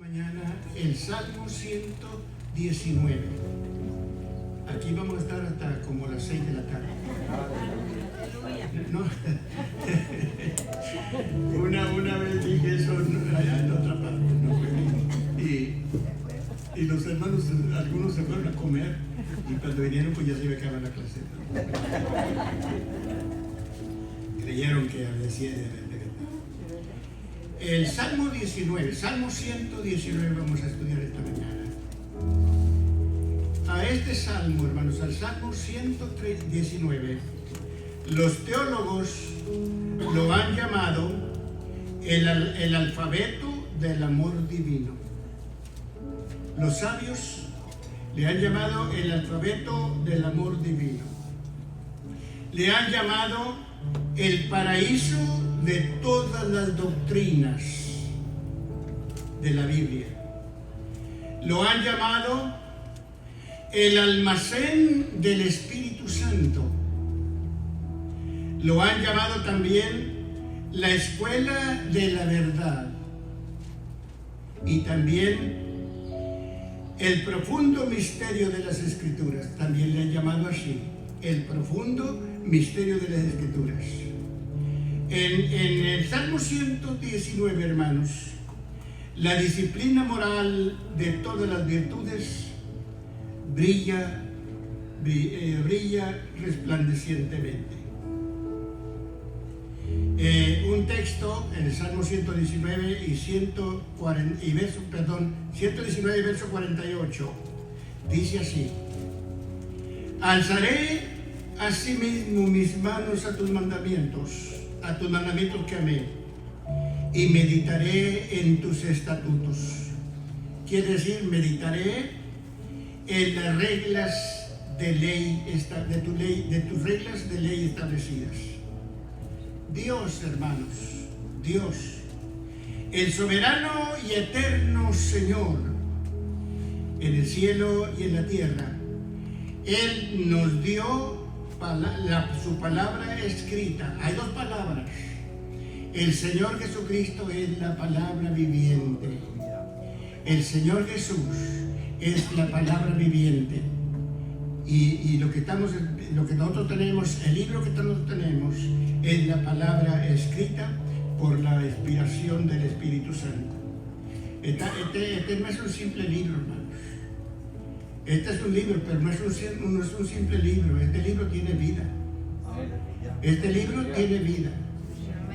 Mañana el Salmo 119. Aquí vamos a estar hasta como las 6 de la tarde. No. Una vez dije eso allá en otra parte, no fue bien. Y los hermanos, algunos se fueron a comer y cuando vinieron pues ya se iba a acabar la clase. Creyeron que decía de verdad. El Salmo 19, Salmo 119 vamos a estudiar esta mañana. A este Salmo, hermanos, al Salmo 119, los teólogos lo han llamado el alfabeto del amor divino. Los sabios le han llamado el alfabeto del amor divino. Le han llamado el paraíso de todas las doctrinas de la Biblia. Lo han llamado el almacén del Espíritu Santo. Lo han llamado también la escuela de la verdad. Y también el profundo misterio de las Escrituras. También le han llamado así, el profundo misterio de las Escrituras. En el Salmo 119, hermanos, la disciplina moral de todas las virtudes brilla resplandecientemente. Un texto en el Salmo 119 119 verso 48 dice así: alzaré asimismo mis manos a tus mandamientos que amé, y meditaré en tus estatutos. Quiere decir, meditaré en las reglas de ley, de tus reglas de ley establecidas. Dios, hermanos, Dios, el soberano y eterno Señor, en el cielo y en la tierra, Él nos dio su palabra escrita. Hay dos palabras. El Señor Jesucristo es la palabra viviente. El Señor Jesús es la palabra viviente. Y lo que nosotros tenemos, el libro que nosotros tenemos, es la palabra escrita por la inspiración del Espíritu Santo. Este no es un simple libro, hermanos. Este es un libro, pero no es un simple libro. Este libro tiene vida. Este libro tiene vida.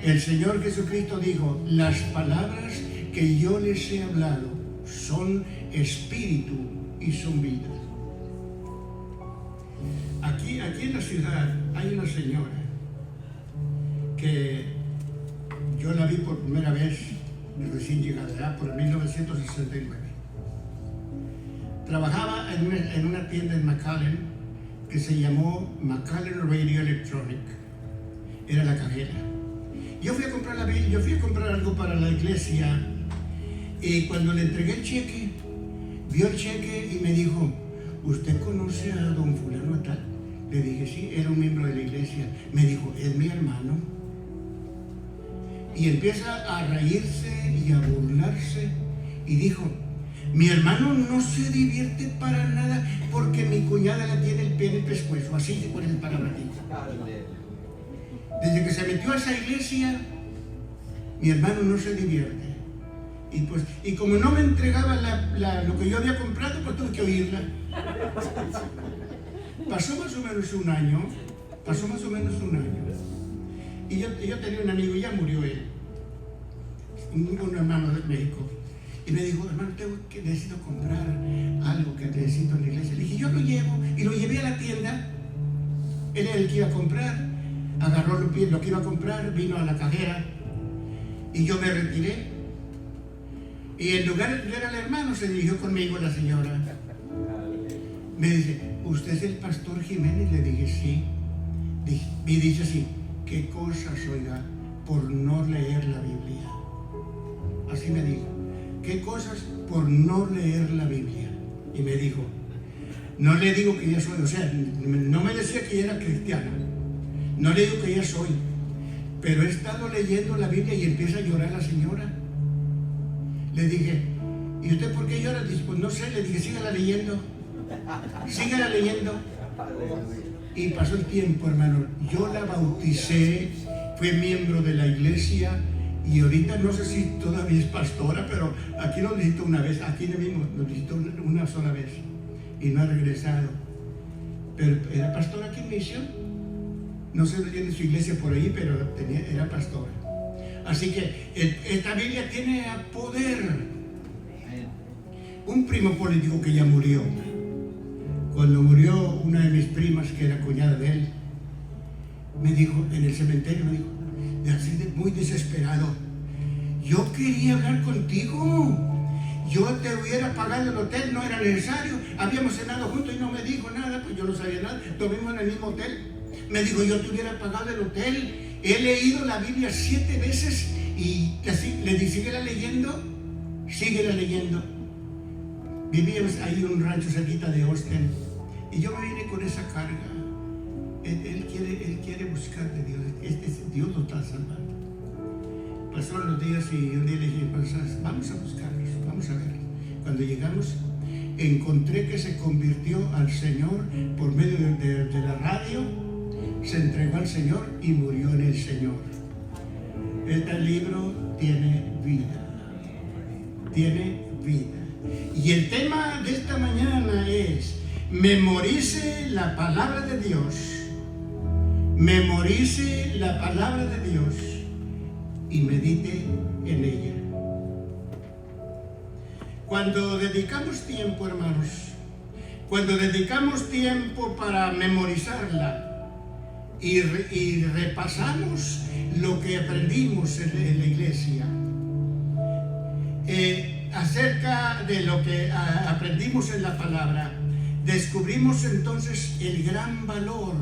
El Señor Jesucristo dijo: las palabras que yo les he hablado son espíritu y son vida. Aquí en la ciudad hay una señora que yo la vi por primera vez recién llegada, por 1969. Trabajaba en una tienda en McAllen que se llamó McAllen Radio Electronic. Era la cajera. Yo fui a comprar algo para la iglesia, y cuando le entregué el cheque, vio el cheque y me dijo: ¿usted conoce a don fulano tal? Le dije: sí, era un miembro de la iglesia. Me dijo: es mi hermano. Y empieza a reírse y a burlarse y dijo: mi hermano no se divierte para nada porque mi cuñada le tiene el pie en el pescuezo. Así con el palabratito. Desde que se metió a esa iglesia, mi hermano no se divierte. Y como no me entregaba lo que yo había comprado, pues tuve que oírla. Pasó más o menos un año. Y yo tenía un amigo, y ya murió él, un hermano de México. Y me dijo: hermano, necesito comprar algo que necesito en la iglesia. Le dije: yo lo llevo. Y lo llevé a la tienda. Él era el que iba a comprar. Agarró lo que iba a comprar, vino a la cajera. Y yo me retiré. Y en lugar de ver al hermano, se dirigió conmigo la señora. Me dice: ¿usted es el pastor Jiménez? Le dije: sí. Y dice así: ¿qué cosas, oiga, por no leer la Biblia? Así me dijo: ¿qué cosas por no leer la Biblia? Y me dijo: no le digo que ya soy, o sea, no me decía que ya era cristiana, no le digo que ya soy, pero he estado leyendo la Biblia. Y empieza a llorar la señora. Le dije: ¿Y usted por qué llora? Dice, pues no sé. Le dije, sígala leyendo. Sígala leyendo. Y pasó el tiempo, hermano. Yo la bauticé, fue miembro de la iglesia y ahorita no sé si todavía es pastora, pero aquí nos visitó una vez, aquí mismo nos visitó una sola vez y no ha regresado. Pero era pastora aquí en Misión. No sé si tiene su iglesia por ahí, pero era pastora. Así que esta Biblia tiene poder. Un primo político que ya murió, cuando murió una de mis primas, que era cuñada de él, me dijo, en el cementerio, me dijo, así muy desesperado, yo quería hablar contigo, yo te hubiera pagado el hotel, no era necesario, habíamos cenado juntos y no me dijo nada, pues yo no sabía nada, dormimos en el mismo hotel. Me dijo, yo te hubiera pagado el hotel, he leído la Biblia 7 veces y así le dije, síguela leyendo. Vivíamos ahí en un rancho cerquita de Austin y yo me vine con esa carga. Él quiere buscar de Dios. Dios lo está salvando. Pasaron los días y un día le dije, vamos a buscarlos, vamos a ver. Cuando llegamos, encontré que se convirtió al Señor por medio de la radio, se entregó al Señor y murió en el Señor. Este libro tiene vida. Tiene vida. Y el tema de esta mañana es: memorice la palabra de Dios. Memorice la palabra de Dios y medite en ella. Cuando dedicamos tiempo, hermanos, cuando dedicamos tiempo para memorizarla y repasamos lo que aprendimos en la iglesia, acerca de lo que aprendimos en la palabra, descubrimos entonces el gran valor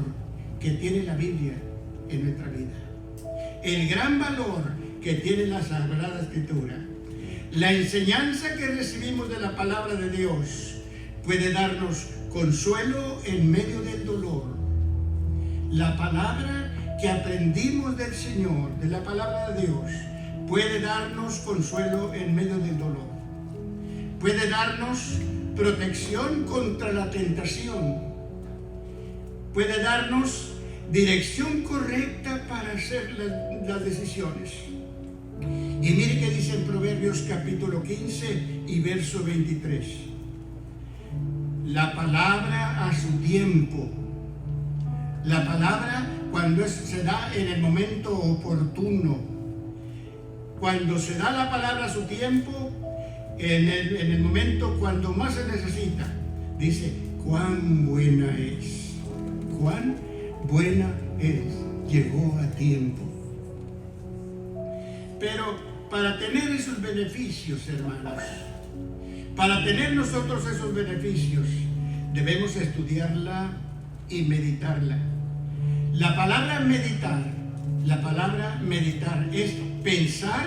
que tiene la Biblia en nuestra vida, el gran valor que tiene la Sagrada Escritura. La enseñanza que recibimos de la palabra de Dios puede darnos consuelo en medio del dolor. La palabra que aprendimos del Señor, de la palabra de Dios, puede darnos consuelo en medio del dolor. Puede darnos protección contra la tentación. Puede darnos dirección correcta para hacer las decisiones. Y mire que dice en Proverbios capítulo 15 y verso 23. La palabra a su tiempo. La palabra cuando se da en el momento oportuno. Cuando se da la palabra a su tiempo, en el momento cuando más se necesita, dice, cuán buena es, cuán buena es, llegó a tiempo. Pero para tener esos beneficios, hermanos, para tener nosotros esos beneficios, debemos estudiarla y meditarla. La palabra meditar es pensar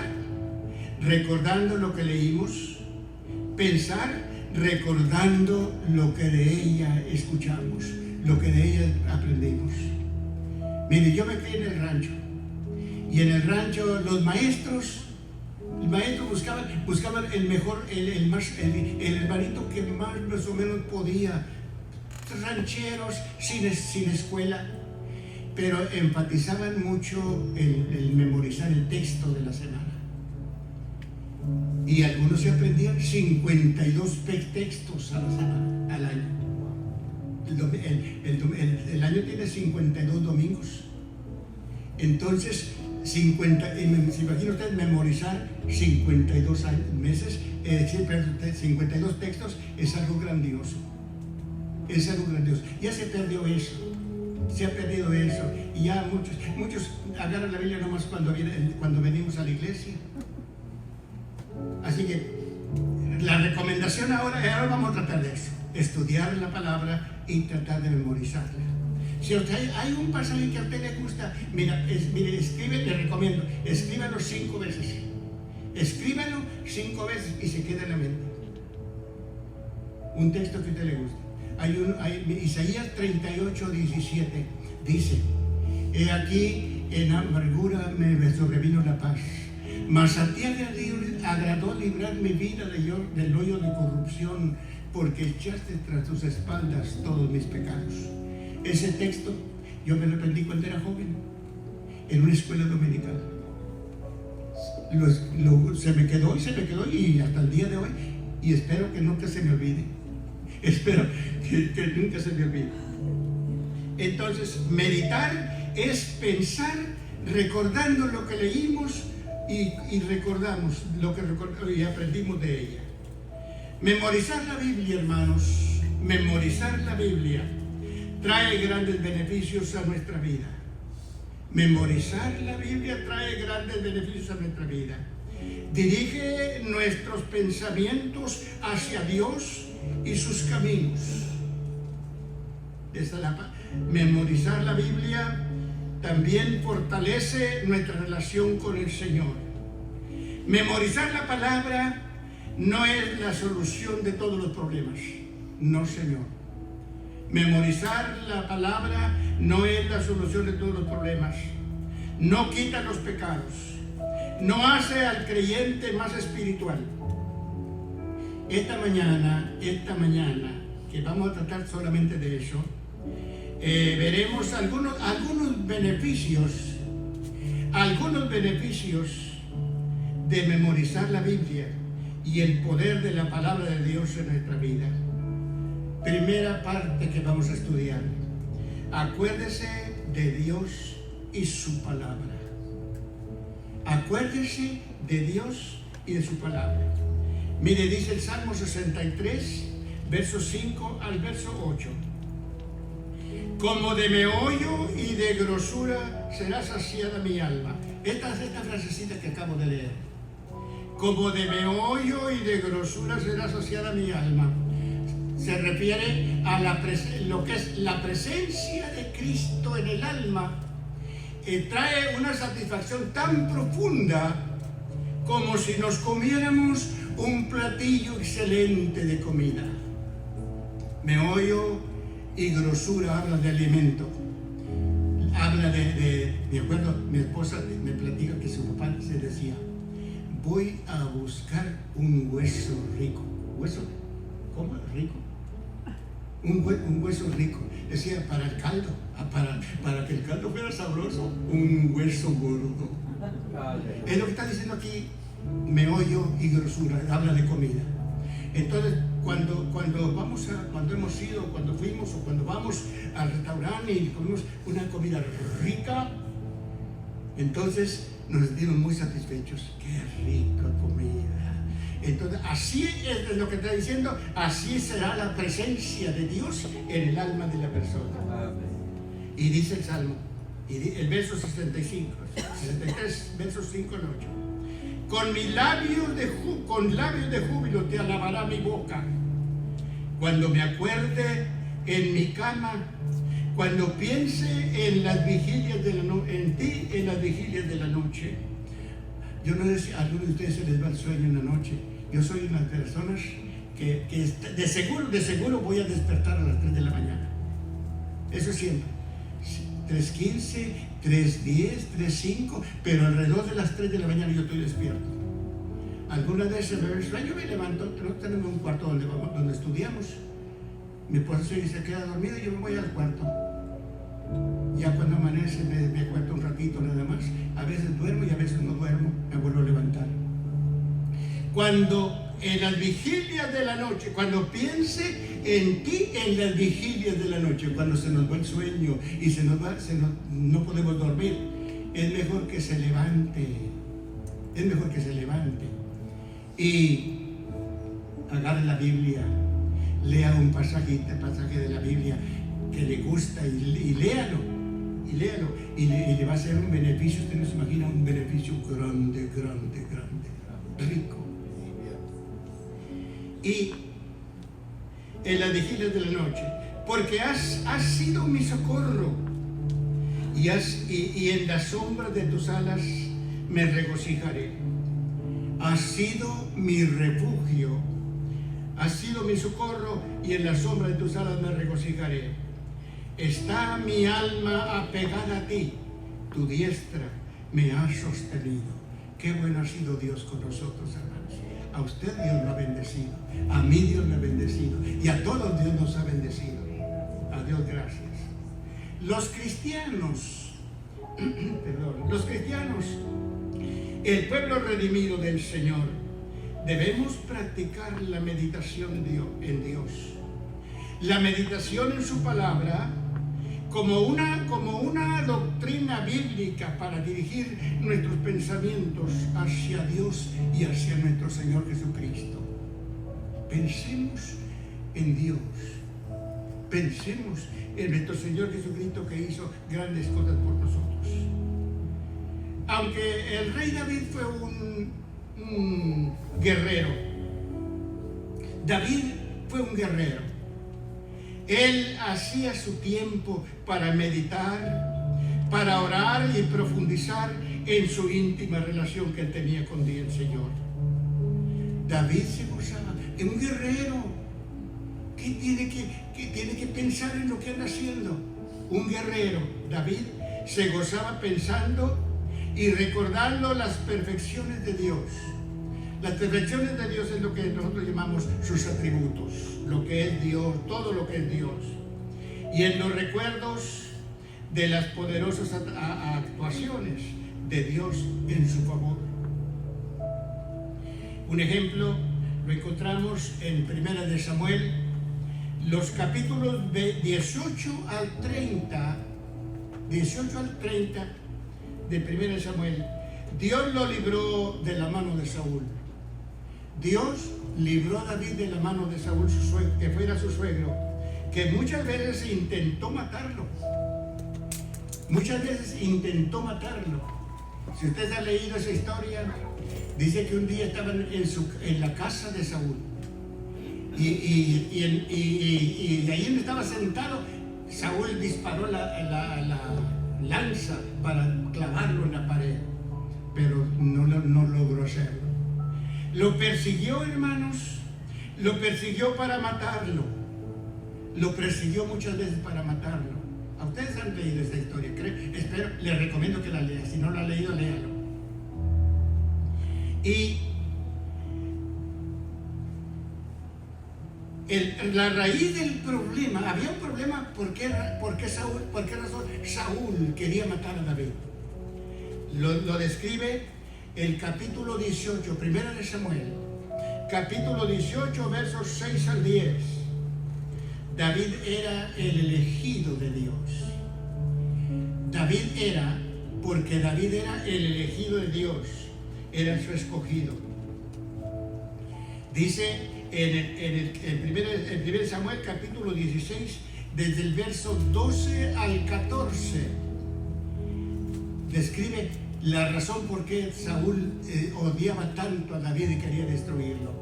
recordando lo que leímos, pensar recordando lo que de ella escuchamos, lo que de ella aprendimos. Mire, yo me crié en el rancho y en el rancho los maestros buscaban el mejor, el hermanito que más o menos podía, rancheros sin escuela, pero enfatizaban mucho el memorizar el texto de la semana. Y algunos se aprendían 52 textos a la semana, al año. El año tiene 52 domingos. Entonces, se imagina usted memorizar 52 meses, 52 textos, es algo grandioso. Es algo grandioso. Ya se perdió eso. Se ha perdido eso. Y ya muchos agarran la Biblia nomás cuando venimos a la iglesia. Así que la recomendación ahora vamos a tratar de eso, estudiar la palabra y tratar de memorizarla. Si usted, hay un pasaje que a usted le gusta, mire, escribe, le recomiendo, escríbalo 5 veces. Escríbalo 5 veces y se queda en la mente. Un texto que a usted le guste. Isaías 38:17 dice: he aquí en amargura me sobrevino la paz, Mas a ti agradó librar mi vida del hoyo de corrupción, porque echaste tras tus espaldas todos mis pecados. Ese texto yo me lo aprendí cuando era joven, en una escuela dominical. Se me quedó y hasta el día de hoy, y espero que nunca se me olvide. Espero que nunca se me olvide. Entonces, meditar es pensar recordando lo que leímos y recordamos lo que y aprendimos de ella. Memorizar la Biblia, hermanos, memorizar la Biblia trae grandes beneficios a nuestra vida. Memorizar la Biblia trae grandes beneficios a nuestra vida. Dirige nuestros pensamientos hacia Dios y sus caminos. Memorizar la Biblia también fortalece nuestra relación con el Señor. Memorizar la palabra no es la solución de todos los problemas. No, Señor. Memorizar la palabra no es la solución de todos los problemas. No quita los pecados. No hace al creyente más espiritual. Esta mañana, que vamos a tratar solamente de eso, veremos algunos beneficios de memorizar la Biblia y el poder de la palabra de Dios en nuestra vida. Primera parte que vamos a estudiar. Acuérdese de Dios y su palabra. Acuérdese de Dios y de su palabra. Mire, dice el Salmo 63, verso 5 al verso 8. Como de meollo y de grosura será saciada mi alma. Esta frasecita que acabo de leer. Como de meollo y de grosura será saciada mi alma. Se refiere a lo que es la presencia de Cristo en el alma. Trae una satisfacción tan profunda como si nos comiéramos un platillo excelente de comida. Meollo y grosura habla de alimento. Habla me acuerdo, mi esposa me platica que su papá se decía: voy a buscar un hueso rico. ¿Hueso? ¿Cómo? ¿Rico? Un hueso rico. Decía, para el caldo, para que el caldo fuera sabroso, un hueso gordo. Es lo que está diciendo aquí, meollo y grosura, habla de comida. Entonces, cuando hemos ido, cuando fuimos o cuando vamos al restaurante y comemos una comida rica, entonces nos sentimos muy satisfechos. ¡Qué rica comida! Entonces, así es lo que está diciendo, así será la presencia de Dios en el alma de la persona. Y dice el Salmo, el verso 63, versos 5 al 8. Con labios de júbilo te alabará mi boca. Cuando me acuerde en mi cama, cuando piense en las vigilias de en ti en las vigilias de la noche. Yo no sé si a algunos de ustedes se les va el sueño en la noche. Yo soy una de las personas que de seguro voy a despertar a las 3 de la mañana. Eso siempre. 3:15, 3:10, 3:05, pero alrededor de las 3 de la mañana yo estoy despierto. Algunas veces me ve sueño, me levanto, no tenemos un cuarto donde estudiamos. Mi esposa se queda dormida y yo me voy al cuarto. Ya cuando amanece me acuerdo un ratito nada más. A veces duermo y a veces no duermo, me vuelvo a levantar. Cuando en las vigilias de la noche, cuando piense en ti en las vigilias de la noche, cuando se nos va el sueño y no podemos dormir, es mejor que se levante. Es mejor que se levante y agarre la Biblia, lea un pasaje de la Biblia que le gusta y léalo. Y le va a ser un beneficio. Usted no se imagina, un beneficio grande, rico. Y en las vigilias de la noche, porque has sido mi socorro y en la sombra de tus alas me regocijaré. Has sido mi refugio, has sido mi socorro y en la sombra de tus alas me regocijaré. Está mi alma apegada a ti, tu diestra me ha sostenido. Qué bueno ha sido Dios con nosotros, hermanos. A usted Dios lo ha bendecido, a mí Dios me ha bendecido y a todos Dios nos ha bendecido. A Dios gracias. Los cristianos, el pueblo redimido del Señor, debemos practicar la meditación en Dios. La meditación en su palabra como una doctrina bíblica para dirigir nuestros pensamientos hacia Dios y hacia nuestro Señor Jesucristo. Pensemos en Dios. Pensemos en nuestro Señor Jesucristo, que hizo grandes cosas por nosotros. Aunque el rey David fue un guerrero, David fue un guerrero. Él hacía su tiempo para meditar, para orar y profundizar en su íntima relación que él tenía con Dios, el Señor. David se gozaba, es un guerrero que tiene que pensar en lo que anda haciendo. Un guerrero, David, se gozaba pensando y recordando las perfecciones de Dios. Las perfecciones de Dios es lo que nosotros llamamos sus atributos, lo que es Dios, todo lo que es Dios. Y en los recuerdos de las poderosas actuaciones de Dios en su favor. Un ejemplo lo encontramos en 1 de Samuel, los capítulos de 18 al 30 de 1 de Samuel. Dios lo libró de la mano de Saúl. Dios libró a David de la mano de Saúl, que fuera su suegro, que muchas veces intentó matarlo. Si usted ha leído esa historia, dice que un día estaban en la casa de Saúl. Y ahí donde estaba sentado, Saúl disparó la lanza para clavarlo en la pared, pero no logró hacerlo. Lo persiguió, hermanos, lo persiguió para matarlo. Lo persiguió muchas veces para matarlo. A ustedes han leído esta historia, espero, les recomiendo que la lean. Si no la han leído, léalo. Y la raíz del problema, había un problema, ¿por qué razón Saúl quería matar a David? Lo describe el capítulo 18, 1 de Samuel, capítulo 18, versos 6 al 10. David era el elegido de Dios. Porque David era el elegido de Dios, era su escogido. Dice en 1 Samuel, capítulo 16, desde el verso 12 al 14, describe la razón por qué Saúl odiaba tanto a David y quería destruirlo.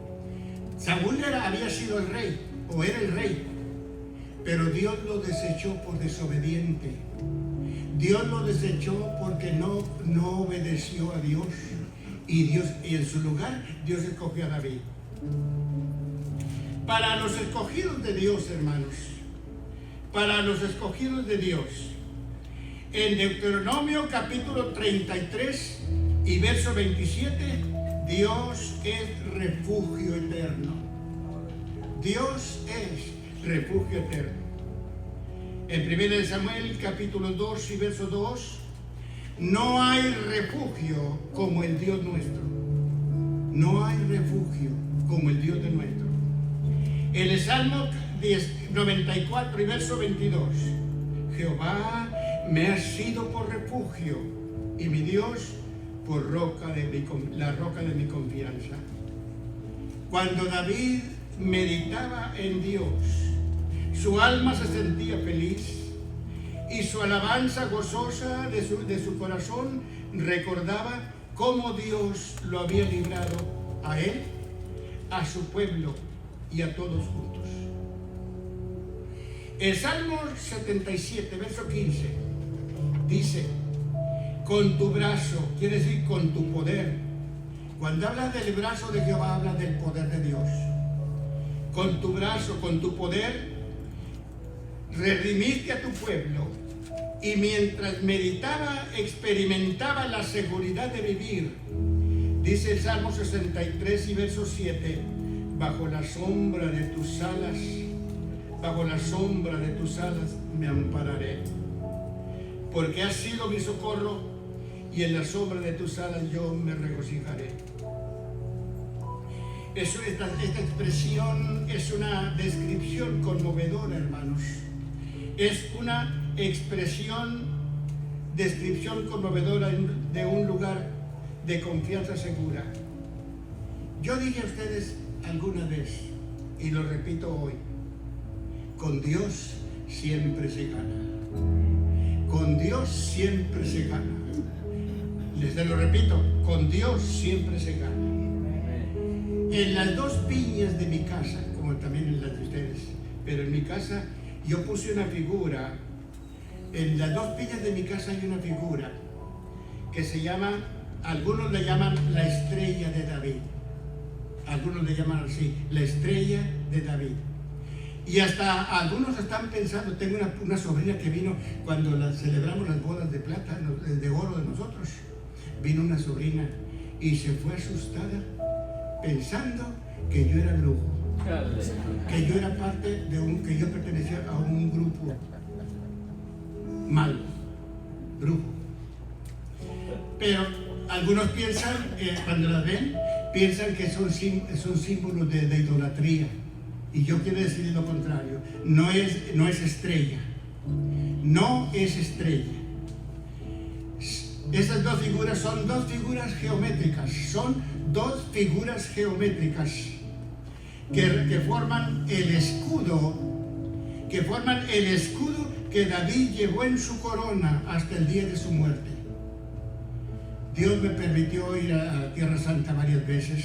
Saúl había sido el rey, o era el rey, pero Dios lo desechó por desobediente. Dios lo desechó porque no obedeció a Dios. Y en su lugar, Dios escogió a David. Para los escogidos de Dios, hermanos, para los escogidos de Dios, en Deuteronomio capítulo 33 y verso 27, Dios es refugio eterno. Dios es refugio eterno. En 1 Samuel capítulo 2 y verso 2, no hay refugio como el Dios nuestro. No hay refugio como el Dios de nuestro. En el Salmo 94 y verso 22, Jehová me ha sido por refugio y mi Dios por la roca de mi confianza. Cuando David meditaba en Dios, su alma se sentía feliz y su alabanza gozosa de su corazón recordaba cómo Dios lo había librado a él, a su pueblo y a todos juntos. El Salmo 77, verso 15, dice, con tu brazo, quiere decir con tu poder. Cuando habla del brazo de Jehová, habla del poder de Dios. Con tu brazo, con tu poder, redimiste a tu pueblo, y mientras meditaba, experimentaba la seguridad de vivir Dice el Salmo 63 y verso 7, bajo la sombra de tus alas, bajo la sombra de tus alas me ampararé, porque has sido mi socorro y en la sombra de tus alas yo me regocijaré. Esta expresión es una descripción conmovedora, hermanos. Es una descripción conmovedora de un lugar de confianza segura. Yo dije a ustedes alguna vez, y lo repito hoy, con Dios siempre se gana. Con Dios siempre se gana. Les lo repito, con Dios siempre se gana. En las dos viñas de mi casa, como también en las de ustedes, pero en mi casa yo puse una figura. En las dos viñas de mi casa hay una figura que se llama, algunos le llaman la estrella de David. Algunos le llaman así, la estrella de David. Y hasta algunos están pensando, tengo una sobrina que vino cuando celebramos las bodas de plata, de oro de nosotros. Vino una sobrina y se fue asustada pensando que yo era brujo, que yo era parte que yo pertenecía a un grupo malo, brujo. Pero algunos piensan, cuando las ven, piensan que son símbolos de idolatría. Y yo quiero decir lo contrario, no es estrella, no es estrella. Esas dos figuras son dos figuras geométricas, que forman el escudo, que David llevó en su corona hasta el día de su muerte. Dios me permitió ir a Tierra Santa varias veces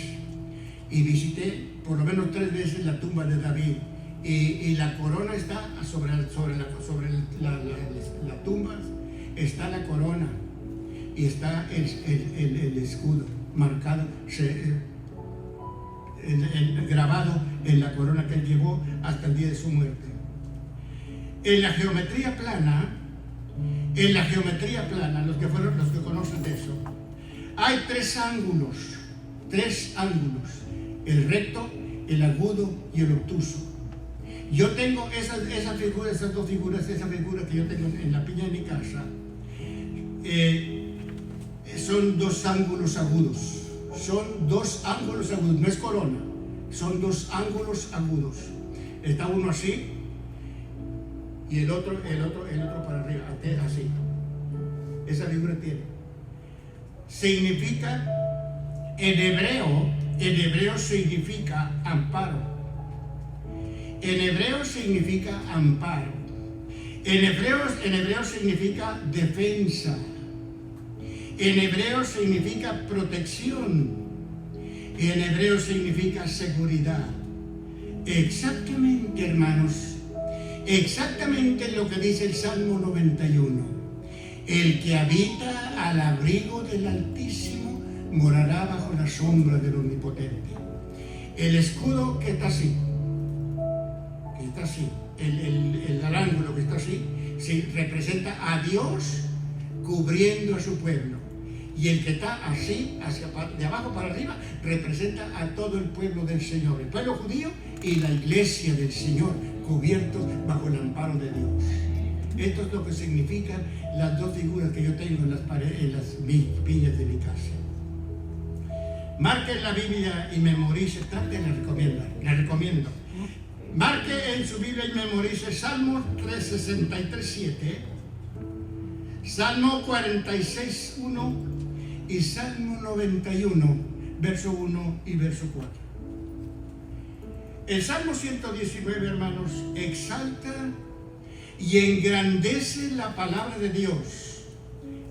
y visité por lo menos 3 veces la tumba de David, y la corona está sobre la tumba, está la corona y está el escudo marcado, grabado en la corona que él llevó hasta el día de su muerte. En la geometría plana, los que conocen de eso, hay 3 ángulos, el recto, el agudo y el obtuso. Yo tengo esa figura que yo tengo en la piña de mi casa, son 2 ángulos agudos, no es corona, son 2 ángulos agudos. Está uno así y el otro para arriba, así. Esa figura tiene. Significa, en hebreo significa amparo. En hebreo significa amparo. En hebreo significa defensa. En hebreo significa protección. En hebreo significa seguridad. Exactamente, hermanos, exactamente lo que dice el Salmo 91. El que habita al abrigo del Altísimo morará bajo la sombra del Omnipotente. El escudo que está así, el ángulo que está así, sí, representa a Dios cubriendo a su pueblo. Y el que está así, de abajo para arriba, representa a todo el pueblo del Señor, el pueblo judío y la iglesia del Señor, cubiertos bajo el amparo de Dios. Esto es lo que significan las 2 figuras que yo tengo en las piñas de mi casa. Marquen la Biblia y memorice, la recomiendo. Marque en su Biblia y memorice Salmo 363:7, Salmo 46:1 y Salmo 91, verso 1 y verso 4. El Salmo 119, hermanos, exalta y engrandece la palabra de Dios.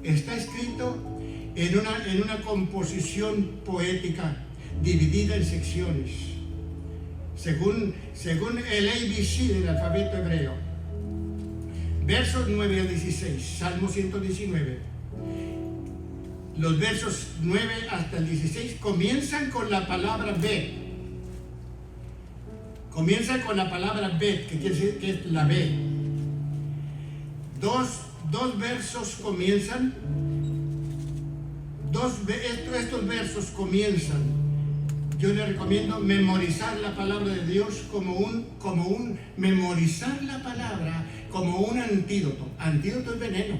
Está escrito en una composición poética dividida en secciones, según el ABC del alfabeto hebreo. Versos 9 a 16, Salmo 119. Los versos 9 hasta el 16 comienzan con la palabra Bet. Comienzan con la palabra Bet, que quiere decir que es la B. Dos versos comienzan Estos versos comienzan. Yo le recomiendo memorizar la palabra de Dios memorizar la palabra como un antídoto. Antídoto es veneno.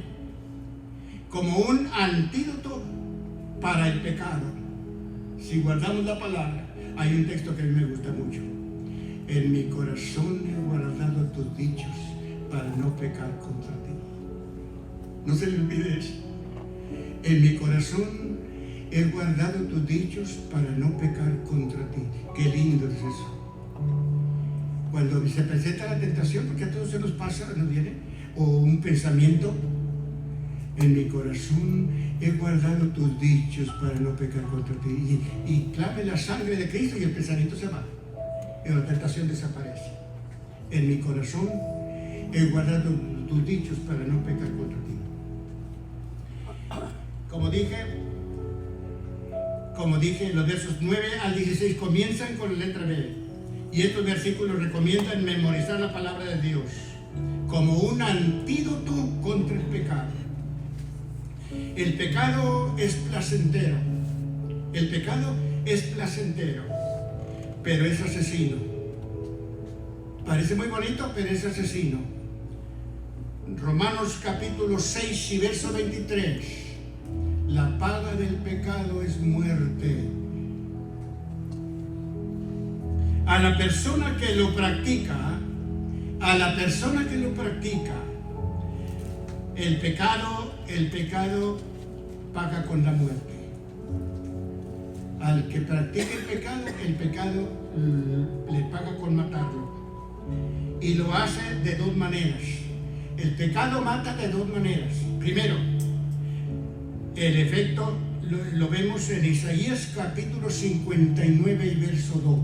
Como un antídoto para el pecado. Si guardamos la palabra, hay un texto que a mí me gusta mucho. En mi corazón he guardado tus dichos para no pecar contra ti. No se le olvide eso. En mi corazón he guardado tus dichos para no pecar contra ti. Qué lindo es eso. Cuando se presenta la tentación, porque a todos se nos pasa, ¿no viene? O un pensamiento, en mi corazón he guardado tus dichos para no pecar contra ti. Y clame la sangre de Cristo y el pensamiento se va. Y la tentación desaparece. En mi corazón he guardado tus dichos para no pecar contra ti. Como dije, los versos 9 al 16 comienzan con la letra B. Y estos versículos recomiendan memorizar la palabra de Dios como un antídoto contra el pecado. El pecado es placentero. El pecado es placentero, pero es asesino. Parece muy bonito, pero es asesino. Romanos capítulo 6 y verso 23. La paga del pecado es muerte. A la persona que lo practica, el pecado paga con la muerte. Al que practica el pecado le paga con matarlo. Y lo hace de dos maneras. El pecado mata de dos maneras. Primero, el efecto lo vemos en Isaías capítulo 59 y verso 2.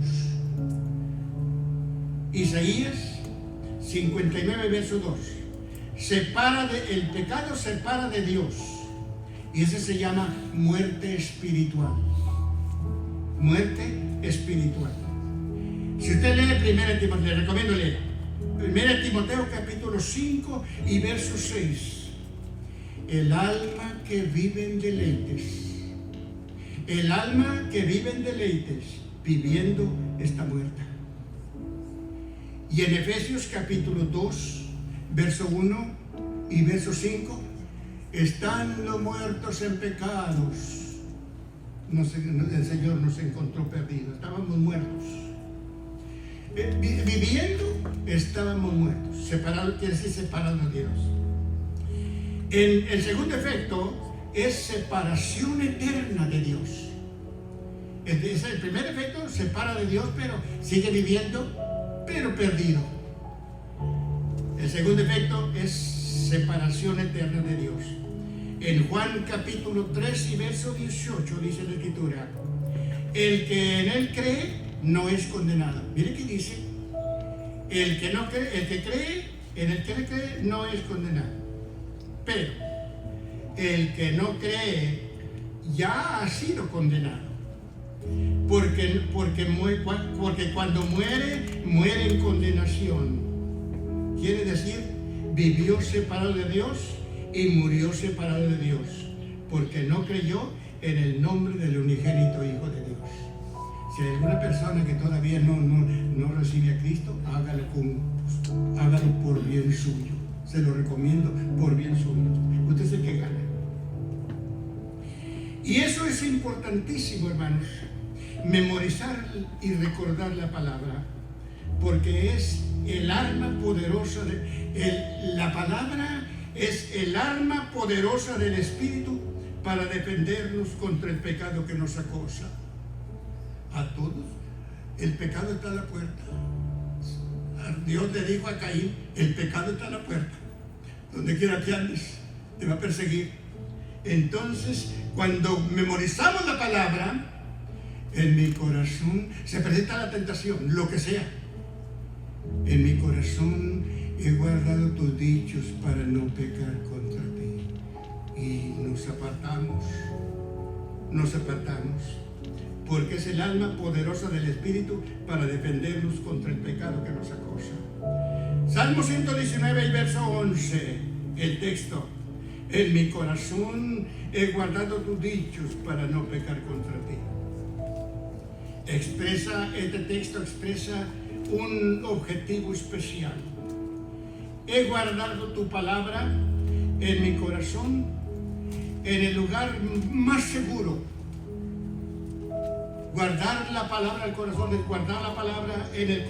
Isaías 59 verso 2. El pecado separa de Dios. Y ese se llama muerte espiritual. Muerte espiritual. Si usted lee 1 Timoteo, le recomiendo leer 1 Timoteo capítulo 5 y verso 6. El alma que vive en deleites, viviendo está muerta. Y en Efesios capítulo 2, verso 1 y verso 5, estando muertos en pecados, el Señor nos encontró perdidos, estábamos muertos. Viviendo, estábamos muertos. Separados quiere decir separados de Dios. El segundo efecto es separación eterna de Dios. El primer efecto separa de Dios, pero sigue viviendo, pero perdido. El segundo efecto es separación eterna de Dios. En Juan capítulo 3 y verso 18 dice la Escritura: el que en él cree no es condenado. Mire que dice: el que cree, en el que cree no es condenado. Pero el que no cree ya ha sido condenado. Porque cuando muere en condenación. Quiere decir, vivió separado de Dios y murió separado de Dios, porque no creyó en el nombre del unigénito Hijo de Dios. Si hay alguna persona que todavía no recibe a Cristo, hágalo por bien suyo. Se lo recomiendo por bien suyo. Usted es el que gana. Y eso es importantísimo, hermanos. Memorizar y recordar la palabra, porque es el arma poderosa la palabra es el arma poderosa del Espíritu para defendernos contra el pecado que nos acosa. A todos, el pecado está a la puerta. Dios le dijo a Caín: el pecado está a la puerta. Donde quiera que andes, te va a perseguir. Entonces, cuando memorizamos la palabra, en mi corazón se presenta la tentación, lo que sea. En mi corazón he guardado tus dichos para no pecar contra ti. Y nos apartamos, porque es el alma poderosa del Espíritu para defendernos contra el pecado que nos acosa. Salmo 119 y verso 11, el texto: En mi corazón he guardado tus dichos para no pecar contra ti. Este texto expresa un objetivo especial. He guardado tu palabra en mi corazón, en el lugar más seguro. Guardar la palabra al corazón es guardar la palabra en el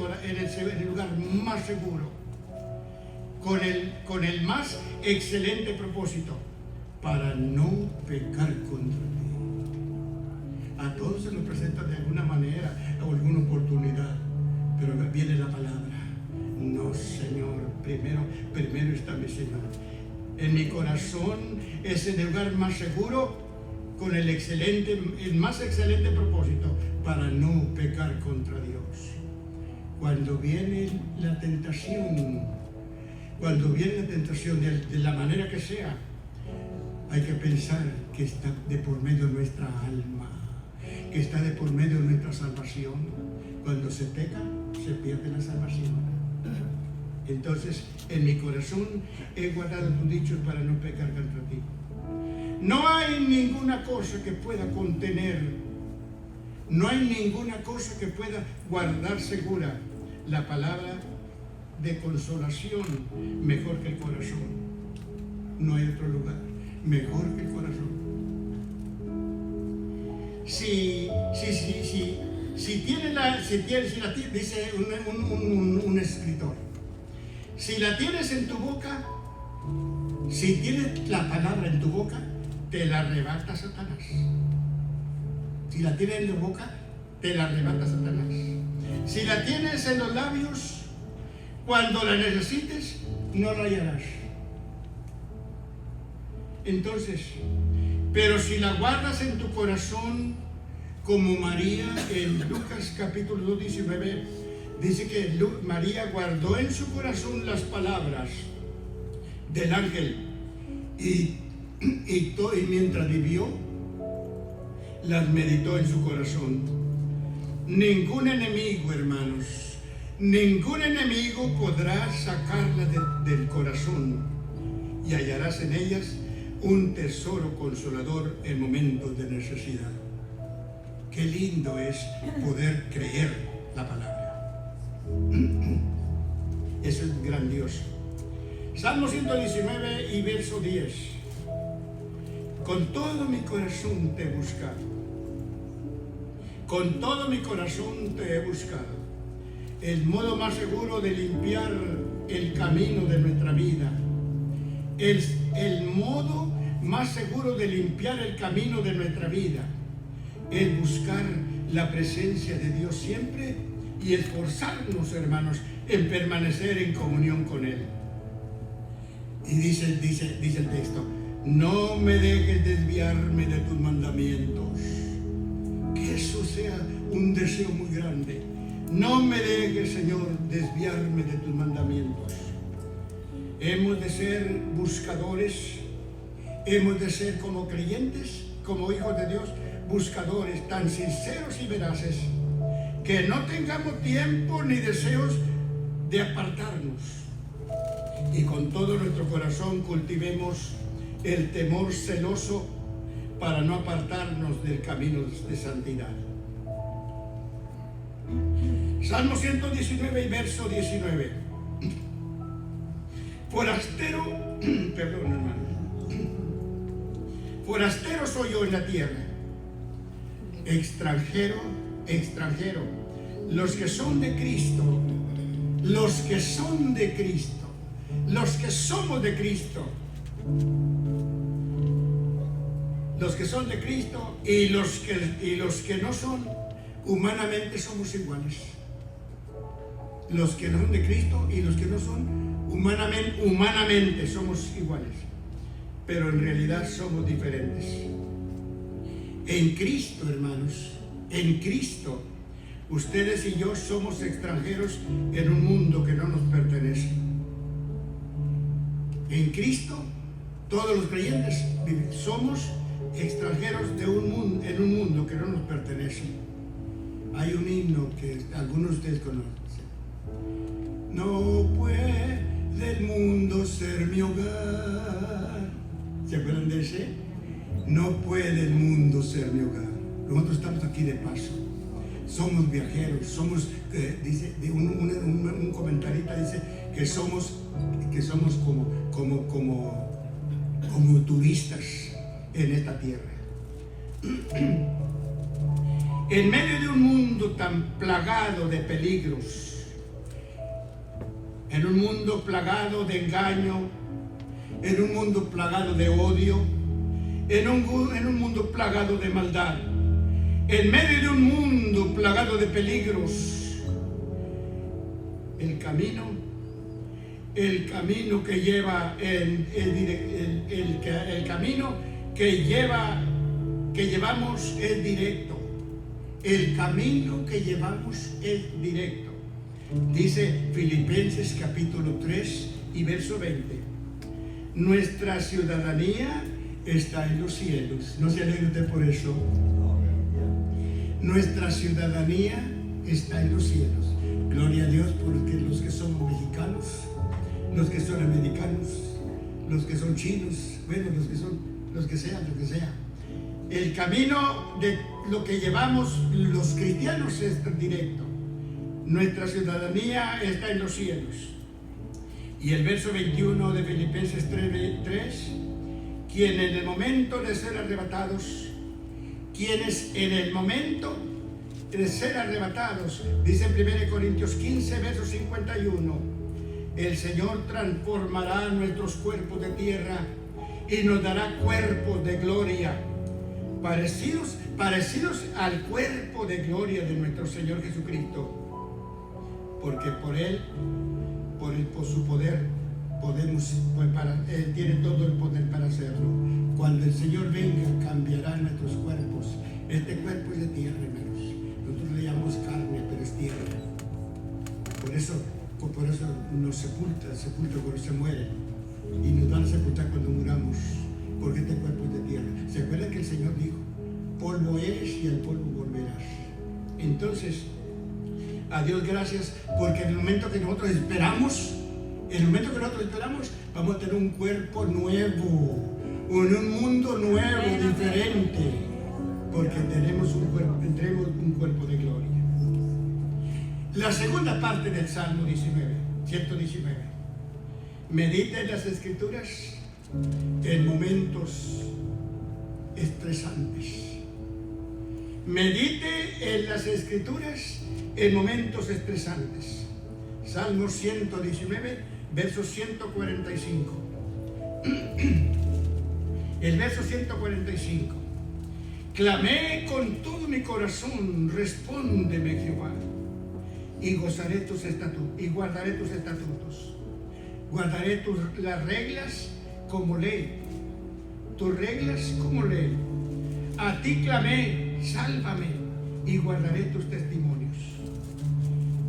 lugar más seguro, con el más excelente propósito, para no pecar contra ti. A todos se nos presenta de alguna manera o alguna oportunidad, pero viene la palabra. No, Señor, primero está mi Señor. En mi corazón es el lugar más seguro, con el más excelente propósito, para no pecar contra Dios. Cuando viene la tentación de la manera que sea, hay que pensar que está de por medio de nuestra alma, que está de por medio de nuestra salvación. Cuando se peca, se pierde la salvación. Entonces, en mi corazón he guardado tus dichos para no pecar contra ti. No hay ninguna cosa que pueda contener, no hay ninguna cosa que pueda guardar segura la palabra de consolación mejor que el corazón. No hay otro lugar mejor que el corazón. Dice un escritor, si la tienes en tu boca, si tienes la palabra en tu boca, te la arrebata Satanás. Si la tienes en tu boca, te la arrebata Satanás. Si la tienes en los labios, cuando la necesites, no la hallarás. Entonces, pero si la guardas en tu corazón, como María en Lucas capítulo 2, 19, dice que María guardó en su corazón las palabras del ángel y mientras vivió, las meditó en su corazón. Ningún enemigo, hermanos, ningún enemigo podrá sacarla del corazón, y hallarás en ellas un tesoro consolador en momentos de necesidad. Qué lindo es poder creer la palabra. Eso es grandioso. Salmo 119 y verso 10. Con todo mi corazón te he buscado. Con todo mi corazón te he buscado. El modo más seguro de limpiar el camino de nuestra vida. El modo más seguro de limpiar el camino de nuestra vida es buscar la presencia de Dios siempre y esforzarnos, hermanos, en permanecer en comunión con Él. Y dice el texto, no me dejes desviarme de tus mandamientos. Que eso sea un deseo muy grande. No me dejes, Señor, desviarme de tus mandamientos. Hemos de ser buscadores, hemos de ser como creyentes, como hijos de Dios, buscadores tan sinceros y veraces, que no tengamos tiempo ni deseos de apartarnos. Y con todo nuestro corazón cultivemos el temor celoso para no apartarnos del camino de santidad. Salmo 119 y verso 19. Forastero, perdón, hermano. Forastero soy yo en la tierra. Extranjero. Los que son de Cristo, los que son de Cristo, los que somos de Cristo, los que son de Cristo y los que no son, humanamente somos iguales. Los que no son de Cristo y los que no son, humanamente somos iguales, pero en realidad somos diferentes. En Cristo, hermanos, en Cristo, ustedes y yo somos extranjeros en un mundo que no nos pertenece. En Cristo, todos los creyentes somos extranjeros en un mundo que no nos pertenece. Hay un himno que algunos de ustedes conocen. No puede el mundo ser mi hogar ¿Se acuerdan de ese? No puede el mundo ser mi hogar. Nosotros estamos aquí de paso. Somos viajeros, somos, dice, un comentarista dice que somos como turistas en esta tierra. En medio de un mundo tan plagado de peligros, en un mundo plagado de engaño, en un mundo plagado de odio, en un mundo plagado de maldad, en medio de un mundo plagado de peligros, el camino que lleva el camino que llevamos es directo. El camino que llevamos es directo. Dice Filipenses capítulo 3 y verso 20. Nuestra ciudadanía está en los cielos. ¿No se alegra usted por eso? Nuestra ciudadanía está en los cielos. Gloria a Dios porque los que somos mexicanos, los que son americanos, los que son chinos, bueno, los que sea. El camino de lo que llevamos los cristianos es directo. Nuestra ciudadanía está en los cielos. Y el verso 21 de Filipenses 3, quien en el momento de ser arrebatados, quienes en el momento de ser arrebatados, dice en 1 Corintios 15, verso 51, el Señor transformará nuestros cuerpos de tierra y nos dará cuerpos de gloria, parecidos al cuerpo de gloria de nuestro Señor Jesucristo, porque por su poder podemos, Él tiene todo el poder para hacerlo. Cuando el Señor venga, cambiará nuestros cuerpos. Este cuerpo es de tierra, hermanos. Nosotros le llamamos carne, pero es tierra. Por eso nos sepulta cuando se muere, y nos van a sepultar cuando muramos, porque este cuerpo es de tierra. ¿Se acuerdan que el Señor dijo, polvo eres y al polvo volverás? Entonces, a Dios gracias, porque en el momento que nosotros esperamos, vamos a tener un cuerpo nuevo, un mundo nuevo, diferente, porque tendremos un cuerpo de gloria. La segunda parte del Salmo 119. Medita en las Escrituras en momentos estresantes. Medite en las Escrituras en momentos estresantes. Salmo 119, verso 145. El verso 145. Clamé con todo mi corazón, respóndeme, Jehová, y gozaré tus estatutos, y guardaré tus estatutos. Guardaré las reglas como ley, tus reglas como ley. A ti clamé, sálvame, y guardaré tus testimonios.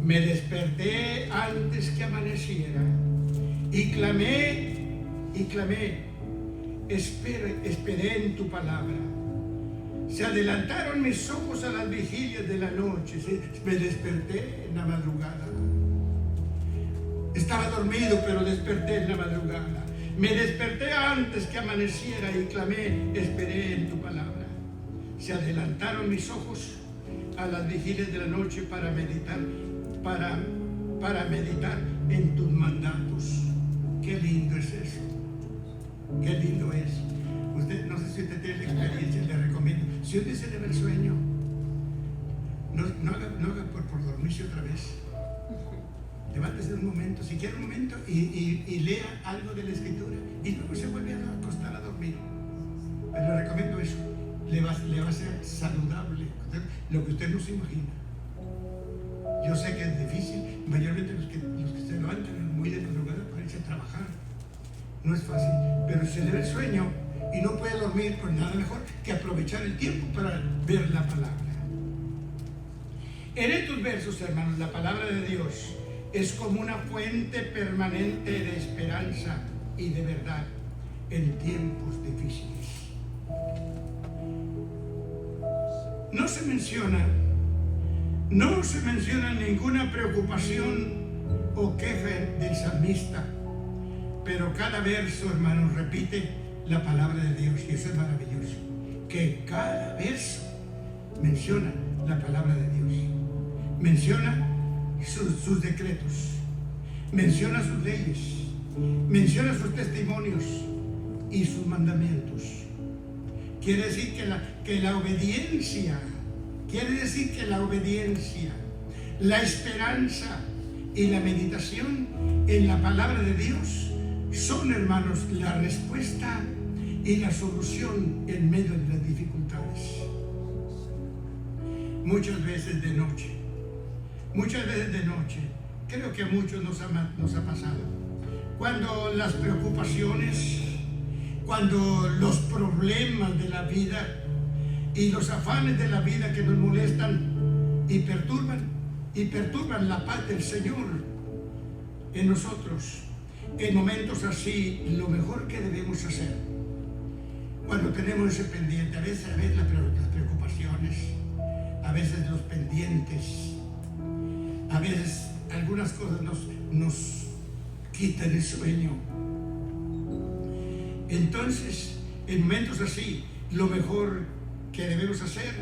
Me desperté antes que amaneciera, y clamé, esperé en tu palabra. Se adelantaron mis ojos a las vigilias de la noche, me desperté en la madrugada. Estaba dormido, pero desperté en la madrugada. Me desperté antes que amaneciera y clamé, esperé en tu palabra. Se adelantaron mis ojos a las vigilias de la noche para meditar en tus mandatos. Qué lindo es eso. Qué lindo es. Usted, no sé si usted tiene la experiencia, le recomiendo. Si usted se le va el sueño, no haga por dormirse otra vez. Levántese un momento, si quiere un momento, y lea algo de la Escritura, y luego se vuelve a acostar a dormir. Pero le recomiendo eso. Le va a ser saludable, lo que usted no se imagina. Yo sé que es difícil, mayormente los que se levantan muy de madrugada para irse a trabajar. No es fácil, pero si se le va el sueño y no puede dormir, pues nada mejor que aprovechar el tiempo para ver la palabra. En estos versos, hermanos, la palabra de Dios es como una fuente permanente de esperanza y de verdad en tiempos difíciles. No se menciona ninguna preocupación o queja del salmista, pero cada verso, hermanos, repite la palabra de Dios, y eso es maravilloso, que cada verso menciona la palabra de Dios, menciona sus decretos, menciona sus leyes, menciona sus testimonios y sus mandamientos. Quiere decir que la obediencia, la esperanza y la meditación en la palabra de Dios son, hermanos, la respuesta y la solución en medio de las dificultades. Muchas veces de noche, creo que a muchos nos ha pasado, cuando las preocupaciones, cuando los problemas de la vida y los afanes de la vida que nos molestan y perturban la paz del Señor en nosotros. En momentos así, lo mejor que debemos hacer, cuando tenemos ese pendiente, a veces las preocupaciones, a veces los pendientes, a veces algunas cosas nos quitan el sueño. Entonces, en momentos así, lo mejor que debemos hacer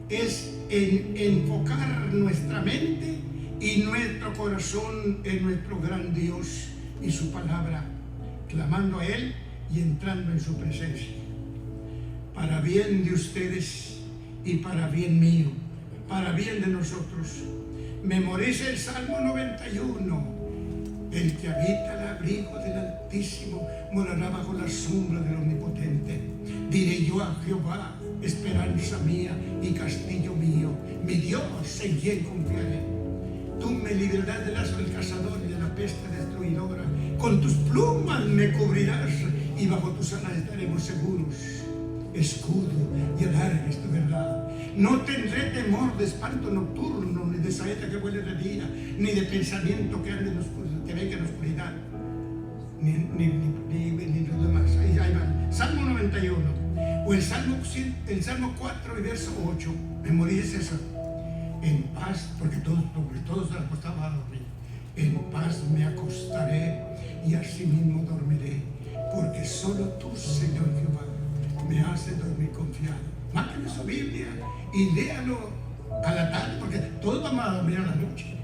es enfocar nuestra mente y nuestro corazón en nuestro gran Dios y su palabra, clamando a Él y entrando en su presencia, para bien de ustedes y para bien mío, para bien de nosotros. Memorice el Salmo 91. El que habita el abrigo del Altísimo morará bajo la sombra del Omnipotente. Diré yo a Jehová, esperanza mía y castillo mío, mi Dios en quien confiaré. Tú me librarás del lazo del cazador y de la peste destruidora. Con tus plumas me cubrirás y bajo tus alas estaremos seguros. Escudo y alargue es tu verdad. No tendré temor de espanto nocturno, ni de saeta que vuele de día, ni de pensamiento que ande en oscuridad, que venga en oscuridad, ni los demás. Ahí va. Salmo 91, o el Salmo 4 y verso 8. Memorice eso. En paz, porque todos se acostaban a dormir. En paz me acostaré y asimismo dormiré, porque solo tú, Señor Jehová, me haces dormir confiado. Máqueme su Biblia y léalo a la tarde, porque todos vamos a dormir a la noche.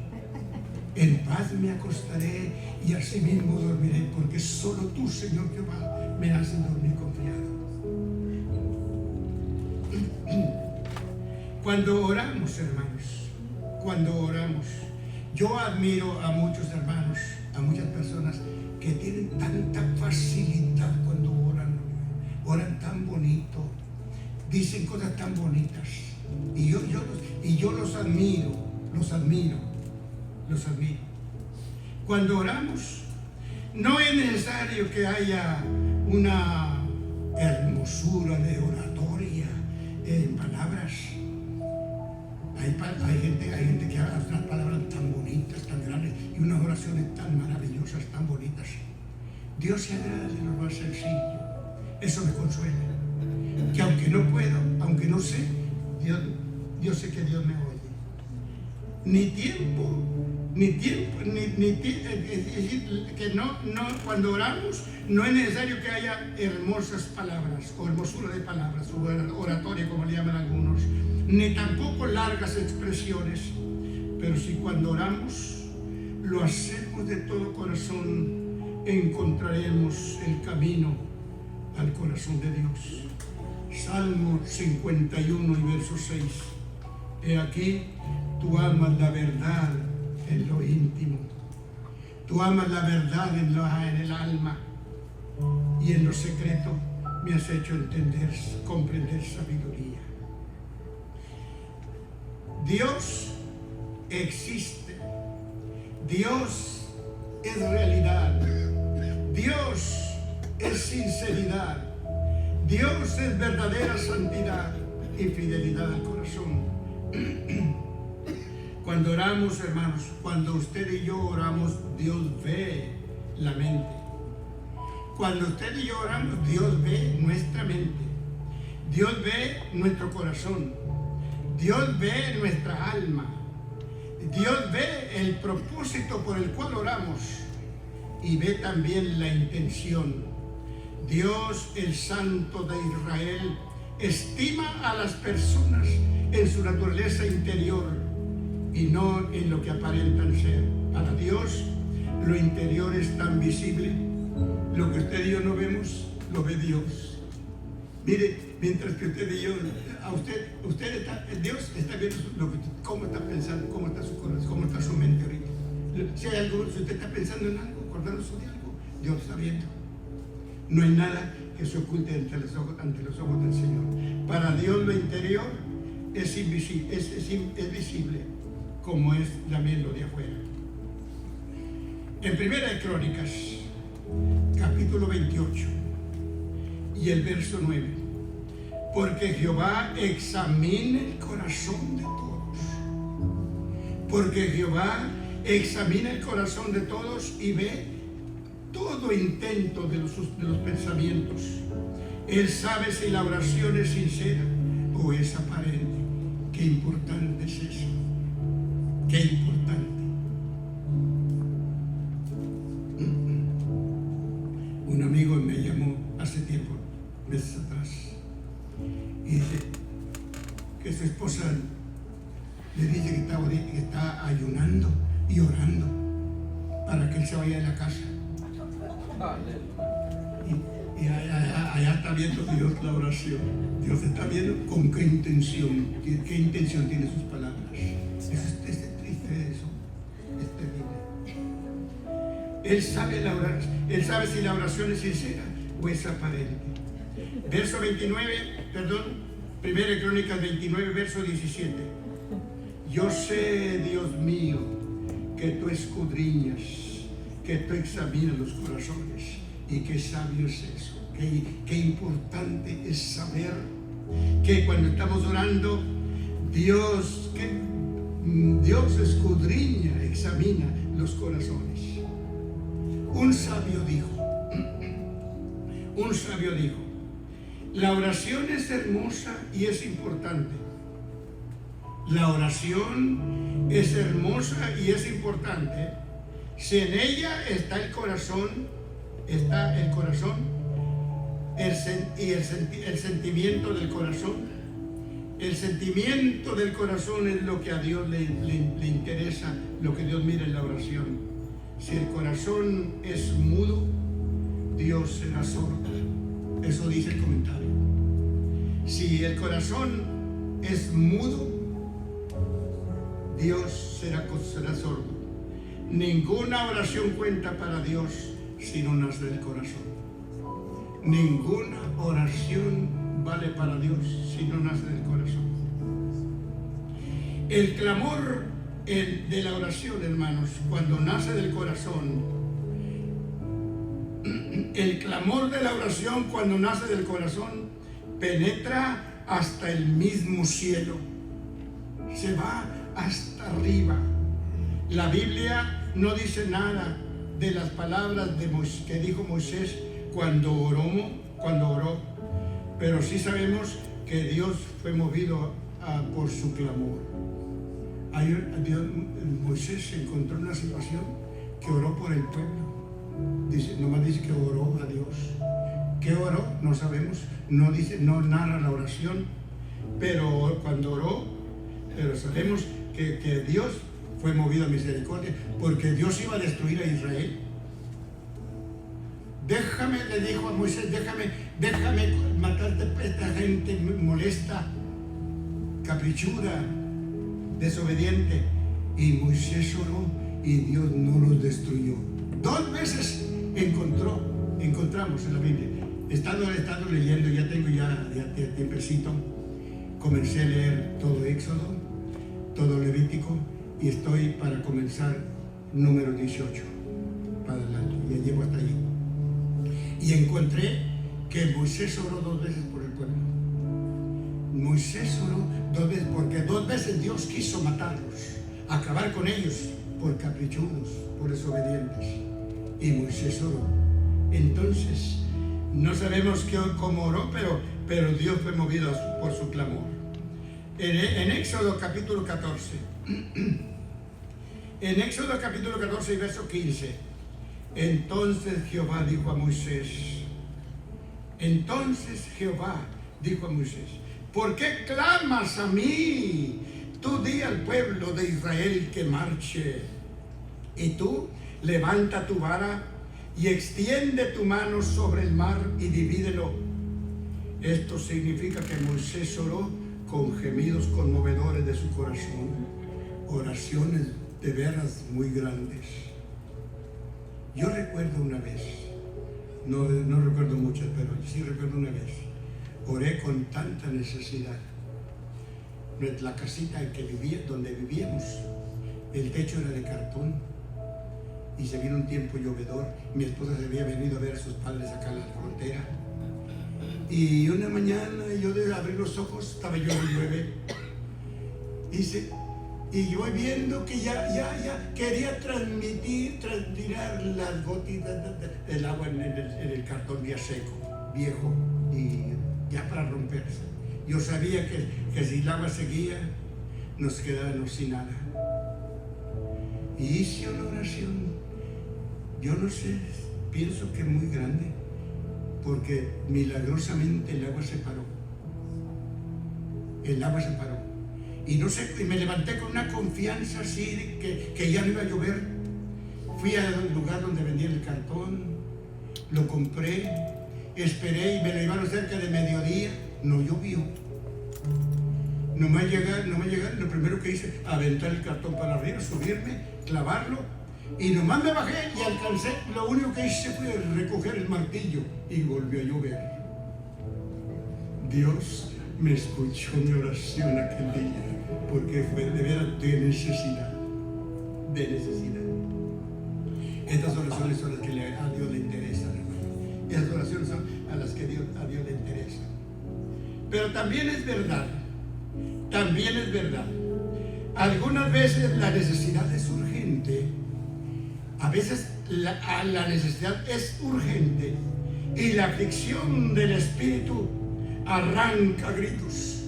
En paz me acostaré y asimismo dormiré, porque solo tú, Señor Jehová, me haces dormir confiado. Cuando oramos, hermanos, yo admiro a muchos hermanos, a muchas personas que tienen tanta facilidad cuando oran tan bonito, dicen cosas tan bonitas, y yo los admiro. Cuando oramos, no es necesario que haya una hermosura de oratoria en palabras. Hay gente que habla unas palabras tan bonitas, tan grandes, y unas oraciones tan maravillosas, tan bonitas. Dios se agrada de lo más sencillo. Eso me consuela. Que aunque no puedo, aunque no sé, yo sé que Dios me oye. Ni tiempo, es decir, que cuando oramos, no es necesario que haya hermosas palabras, o hermosura de palabras, o oratoria, como le llaman algunos, ni tampoco largas expresiones, pero si cuando oramos lo hacemos de todo corazón, encontraremos el camino al corazón de Dios. Salmo 51 y verso 6. He aquí, tú amas la verdad en lo íntimo. Tú amas la verdad en el alma, y en lo secreto me has hecho comprender sabiduría. Dios existe. Dios es realidad. Dios es sinceridad. Dios es verdadera santidad y fidelidad al corazón. Cuando oramos, hermanos, cuando usted y yo oramos, Dios ve la mente. Cuando usted y yo oramos, Dios ve nuestra mente. Dios ve nuestro corazón. Dios ve nuestra alma. Dios ve el propósito por el cual oramos, y ve también la intención. Dios, el Santo de Israel, estima a las personas en su naturaleza interior y no en lo que aparentan ser. Para Dios, lo interior es tan visible. Lo que usted y yo no vemos, lo ve Dios. Mire, mientras que usted y yo, Dios está viendo cómo está pensando, cómo está su corazón, cómo está su mente ahorita. Si hay algo, si usted está pensando en algo, acordándose de algo, Dios está viendo. No hay nada que se oculte ante los ojos del Señor. Para Dios lo interior es invisible, es visible, como es también lo de afuera. En Primera de Crónicas, capítulo 28 y el verso 9. Porque Jehová examina el corazón de todos. Porque Jehová examina el corazón de todos y ve todo intento de los pensamientos. Él sabe si la oración es sincera o es aparente. Qué importante es eso. Qué importante. Un amigo me llamó hace tiempo, meses atrás, y dice que su esposa le dice que está ayunando y orando para que él se vaya de la casa. Y allá está viendo Dios la oración. Dios está viendo con qué intención tiene sus palabras. Es triste eso, es terrible. Él sabe si la oración es sincera o es aparente. Verso 29, Primera Crónicas 29, verso 17. Yo sé, Dios mío, que tú escudriñas, que tú examinas los corazones, y qué sabio es eso. Qué importante es saber que cuando estamos orando, Dios escudriña, examina los corazones. Un sabio dijo, la oración es hermosa y es importante. La oración es hermosa y es importante si en ella está el corazón, el sentimiento del corazón. El sentimiento del corazón es lo que a Dios le interesa, lo que Dios mira en la oración. Si el corazón es mudo, Dios será sordo. Eso dice el comentario. Si el corazón es mudo, Dios será sordo. Ninguna oración cuenta para Dios si no nace del corazón. Ninguna oración vale para Dios si no nace del corazón. El clamor de la oración, hermanos, cuando nace del corazón, el clamor de la oración cuando nace del corazón penetra hasta el mismo cielo, se va hasta arriba. La Biblia no dice nada de las palabras que dijo Moisés cuando oró, pero sí sabemos que Dios fue movido por su clamor. Moisés se encontró en una situación que oró por el pueblo. Nomás dice que oró a Dios. ¿Qué oró? No sabemos. No narra la oración, pero cuando oró, pero sabemos que Dios fue movido a misericordia, porque Dios iba a destruir a Israel. Le dijo a Moisés, déjame matarte a esta gente molesta, caprichuda, desobediente. Y Moisés oró y Dios no los destruyó. 2 veces encontramos en la Biblia. He estado leyendo, ya tengo tiempecito. Comencé a leer todo Éxodo, todo Levítico, y estoy para comenzar número 18 para adelante. Ya llego hasta allí. Y encontré que Moisés oró 2 veces por el pueblo. Moisés oró 2 veces, porque 2 veces Dios quiso matarlos, acabar con ellos por caprichudos, por desobedientes. Y Moisés oró. Entonces, no sabemos cómo oró, pero Dios fue movido por su clamor. En Éxodo capítulo 14, en Éxodo capítulo 14 y verso 15, entonces Jehová dijo a Moisés, Entonces Jehová dijo a Moisés: ¿por qué clamas a mí? Tú di al pueblo de Israel que marche. Y tú levanta tu vara y extiende tu mano sobre el mar y divídelo. Esto significa que Moisés oró con gemidos conmovedores de su corazón, oraciones de veras muy grandes. Yo recuerdo una vez, no recuerdo muchas, pero sí recuerdo una vez, oré con tanta necesidad. La casita en que donde vivíamos, el techo era de cartón y se vino un tiempo llovedor. Mi esposa se había venido a ver a sus padres acá en la frontera. Y una mañana yo de abrir los ojos, estaba yo en 9, y yo viendo que ya quería transpirar las gotitas del agua en el cartón ya seco, viejo, y ya para romperse. Yo sabía que si el agua seguía, nos quedábamos sin nada. Y hice una oración, yo no sé, pienso que muy grande, porque milagrosamente el agua se paró. El agua se paró. Y no sé, me levanté con una confianza así que ya no iba a llover. Fui al lugar donde vendían el cartón, lo compré, esperé y me lo llevaron cerca de mediodía. No llovió. Nomás llegar, lo primero que hice, aventar el cartón para arriba, subirme, clavarlo, y nomás me bajé y alcancé. Lo único que hice fue recoger el martillo y volvió a llover. Dios me escuchó mi oración aquel día, porque fue de veras de necesidad. Estas oraciones son las que a Dios le interesan, hermano. Esas oraciones son a las que a Dios le interesan. Pero también es verdad, algunas veces la necesidad es urgente, a veces la necesidad es urgente y la aflicción del Espíritu arranca gritos.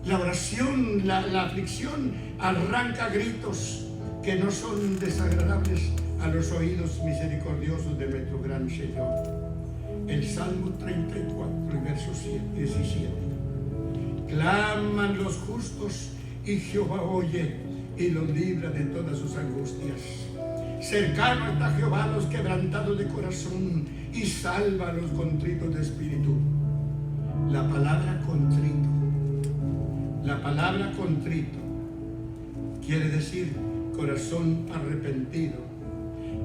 La oración, la aflicción arranca gritos que no son desagradables a los oídos misericordiosos de nuestro gran Señor. El Salmo 34, verso 17. Claman los justos y Jehová oye y los libra de todas sus angustias. Cercano está Jehová a los quebrantados de corazón y salva a los contritos de espíritu. La palabra contrito quiere decir corazón arrepentido,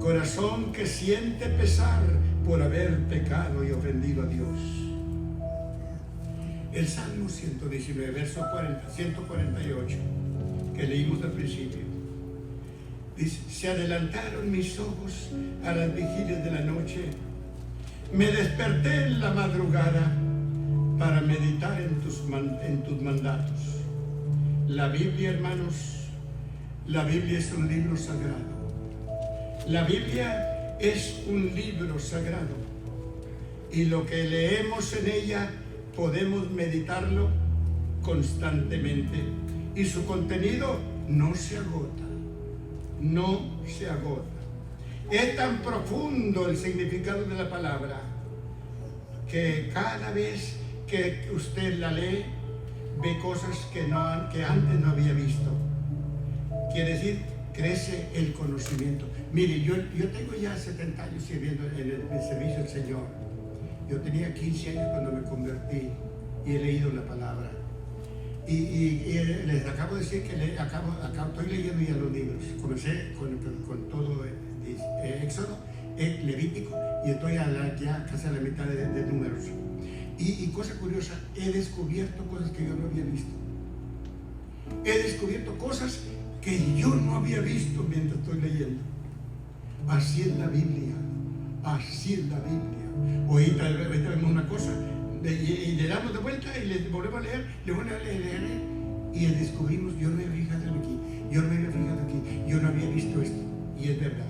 corazón que siente pesar por haber pecado y ofendido a Dios. El Salmo 119, verso 148, que leímos al principio, dice: se adelantaron mis ojos a las vigilias de la noche, me desperté en la madrugada para meditar en tus mandatos. La Biblia, hermanos, la Biblia es un libro sagrado. La Biblia es un libro sagrado, y lo que leemos en ella podemos meditarlo constantemente, y su contenido no se agota. Es tan profundo el significado de la palabra que cada vez que usted la lee, ve cosas que antes no había visto. Quiere decir, crece el conocimiento. Mire, yo tengo ya 70 años sirviendo en el servicio del Señor. Yo tenía 15 años cuando me convertí y he leído la palabra. Y les acabo de decir que estoy leyendo ya los libros. Comencé con todo Éxodo, Levítico, y estoy ya casi a la mitad de Números. Y cosa curiosa, he descubierto cosas que yo no había visto. He descubierto cosas que yo no había visto mientras estoy leyendo. Así es la Biblia. Ahorita vemos una cosa y le damos de vuelta y le volvemos a leer, y descubrimos: yo no me había fijado aquí, yo no había visto esto, y es verdad.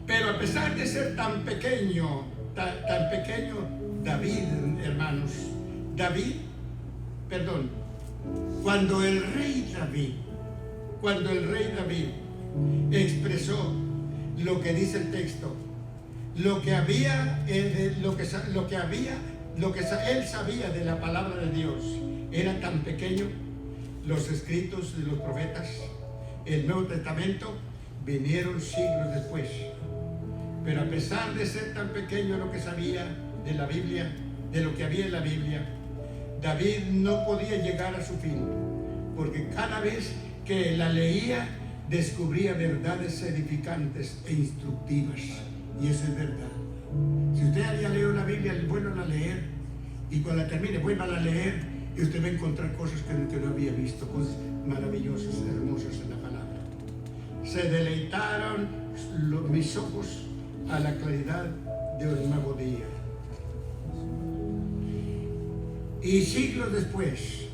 Pero a pesar de ser tan pequeño David, hermanos, cuando el rey David expresó lo que dice el texto, lo que él sabía de la palabra de Dios era tan pequeño. Los escritos de los profetas, el Nuevo Testamento, vinieron siglos después. Pero a pesar de ser tan pequeño lo que sabía de la Biblia, de lo que había en la Biblia, David no podía llegar a su fin, porque cada vez que la leía descubría verdades edificantes e instructivas. Y eso es verdad. Si usted ya leyó la Biblia, vuelvan a leer, y cuando la termine, vuelvan a leer, y usted va a encontrar cosas que no había visto, cosas maravillosas, hermosas en la palabra. Se deleitaron mis ojos a la claridad de un nuevo día. Y siglos después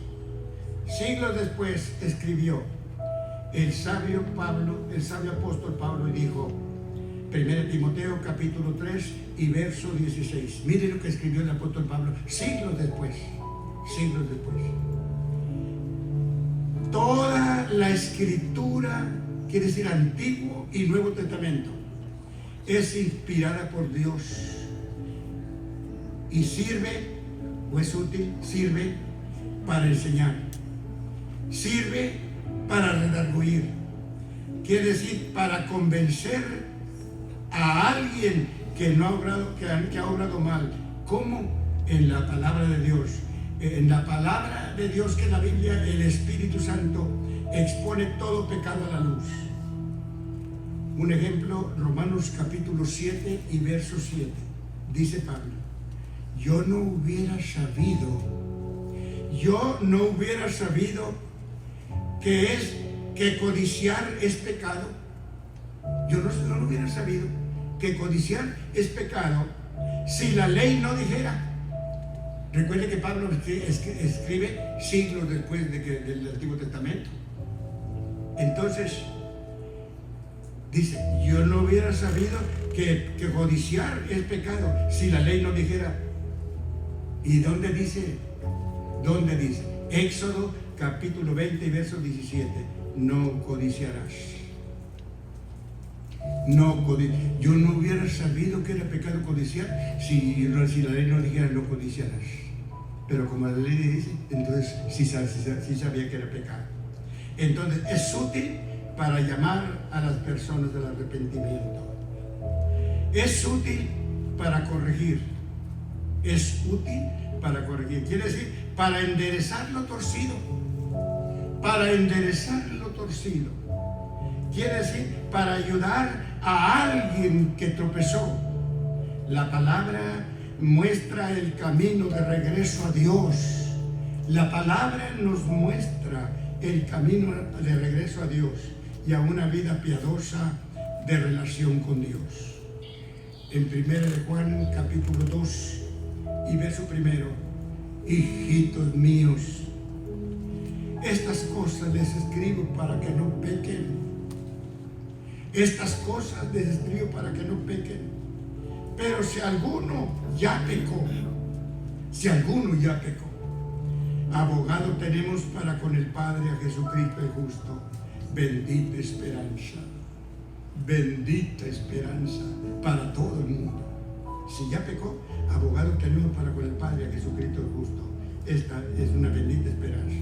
escribió el sabio apóstol Pablo, y dijo, 1 Timoteo capítulo 3 y verso 16. Mire lo que escribió el apóstol Pablo siglos después. Toda la escritura, quiere decir Antiguo y Nuevo Testamento, es inspirada por Dios y sirve para enseñar, sirve para redarguir, quiere decir para convencer a alguien que ha obrado mal, como en la palabra de Dios. En la palabra de Dios, que en la Biblia, el Espíritu Santo expone todo pecado a la luz. Un ejemplo, Romanos capítulo 7 y verso 7. Dice Pablo, yo no hubiera sabido que codiciar es pecado. Yo no lo hubiera sabido que codiciar es pecado si la ley no dijera. Recuerde que Pablo escribe siglos después del Antiguo Testamento. Entonces, dice, yo no hubiera sabido que codiciar es pecado si la ley no dijera. ¿Y dónde dice? Éxodo capítulo 20 y verso 17. No codiciarás. Yo no hubiera sabido que era pecado codiciar si la ley no dijera no codiciarás. Pero como la ley dice, entonces sí sabía que era pecado. Entonces es útil para llamar a las personas al arrepentimiento. Es útil para corregir. Quiere decir para enderezar lo torcido. Quiere decir para ayudar a alguien que tropezó. La palabra muestra el camino de regreso a Dios. La palabra nos muestra el camino de regreso a Dios y a una vida piadosa de relación con Dios. En 1 de Juan capítulo 2 y verso 1, hijitos míos, estas cosas les escribo para que no pequen. Pero si alguno ya pecó, abogado tenemos para con el Padre a Jesucristo el justo. Bendita esperanza para todo el mundo. Si ya pecó, abogado tenemos para con el Padre a Jesucristo el justo. Esta es una bendita esperanza.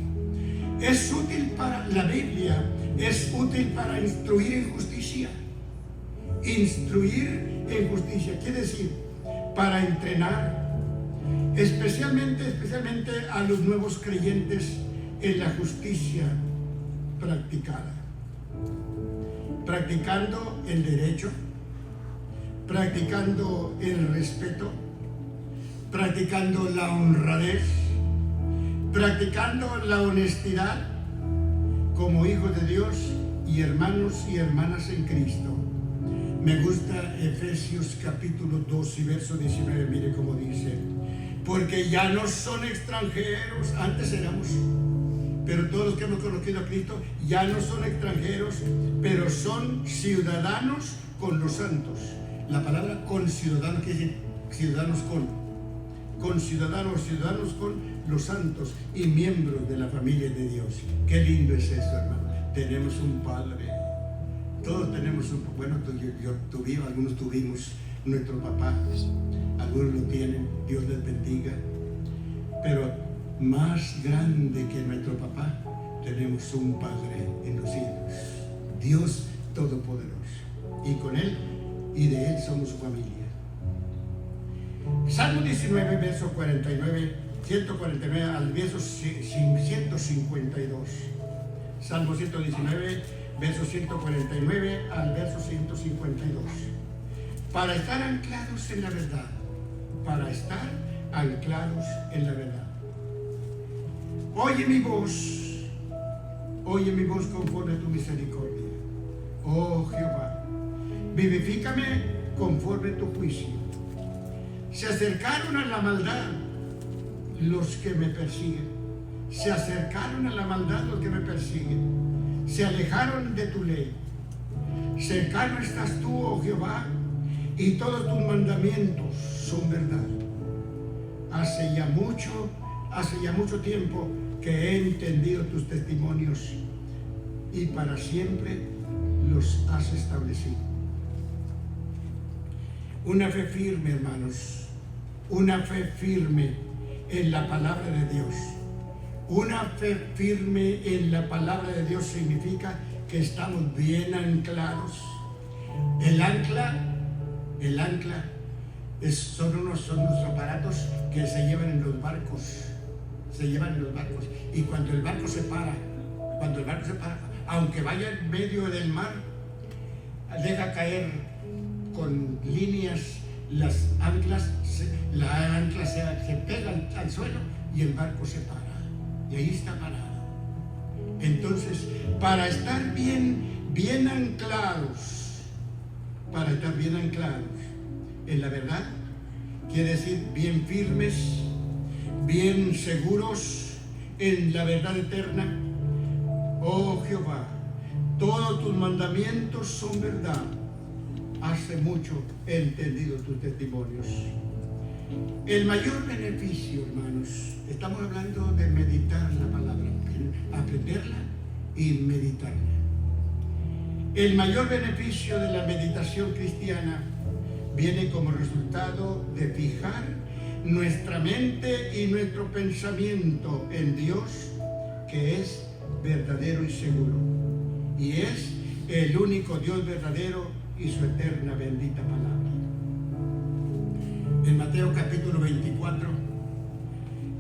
Es útil para la Biblia, es útil para instruir en justicia. Quiere decir para entrenar, especialmente a los nuevos creyentes en la justicia practicada, practicando el derecho, practicando el respeto, practicando la honradez, practicando la honestidad como hijos de Dios y hermanos y hermanas en Cristo. Me gusta Efesios capítulo 2 y verso 19, mire cómo dice, porque ya no son extranjeros, antes éramos, pero todos los que hemos conocido a Cristo ya no son extranjeros, pero son ciudadanos con los santos. La palabra conciudadanos quiere decir ciudadanos ciudadanos con los santos y miembros de la familia de Dios. Qué lindo es eso, hermano. Tenemos un Padre. Todos tenemos algunos tuvimos nuestro papá. Algunos lo tienen, Dios les bendiga. Pero más grande que nuestro papá, tenemos un Padre en los cielos, Dios Todopoderoso. Y con Él y de Él somos su familia. Salmo 19, verso 49, 149 al verso 152. Salmo 119, verso 149 al verso 152. Para estar anclados en la verdad, para estar anclados en la verdad. Oye mi voz conforme a tu misericordia. Oh Jehová, vivifícame conforme a tu juicio. Se acercaron a la maldad los que me persiguen. Se acercaron a la maldad los que me persiguen. Se alejaron de tu ley. Cercano estás tú, oh Jehová, y todos tus mandamientos son verdad. Hace ya mucho tiempo que he entendido tus testimonios y para siempre los has establecido. Una fe firme, hermanos, una fe firme en la palabra de Dios. Una fe firme en la palabra de Dios significa que estamos bien anclados. El ancla son unos aparatos que se llevan en los barcos. Y cuando el barco se para, aunque vaya en medio del mar, deja caer con líneas las anclas, la ancla se pega al suelo y el barco se para. Y ahí está parado. Entonces, para estar bien anclados en la verdad, quiere decir bien firmes, bien seguros en la verdad eterna. Oh Jehová, todos tus mandamientos son verdad. Hace mucho he entendido tus testimonios. El mayor beneficio, hermanos, estamos hablando de meditar la palabra, aprenderla y meditarla. El mayor beneficio de la meditación cristiana viene como resultado de fijar nuestra mente y nuestro pensamiento en Dios, que es verdadero y seguro, y es el único Dios verdadero y su eterna bendita palabra. En Mateo capítulo 24,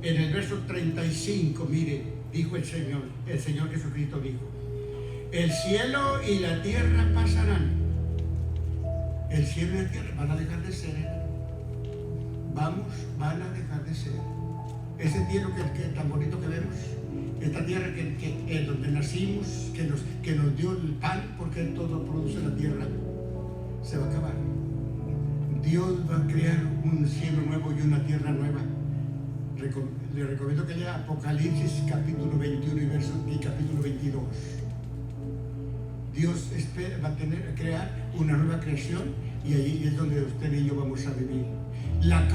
en el verso 35, mire, dijo el Señor Jesucristo dijo: el cielo y la tierra pasarán. El cielo y la tierra van a dejar de ser. Van a dejar de ser. Ese cielo que tan bonito que vemos, esta tierra que donde nacimos, que nos dio el pan, porque todo produce la tierra, se va a acabar. Dios va a crear un cielo nuevo y una tierra nueva. Le recomiendo que lea Apocalipsis capítulo 21 y capítulo 22. Dios va a crear una nueva creación y ahí es donde usted y yo vamos a vivir. La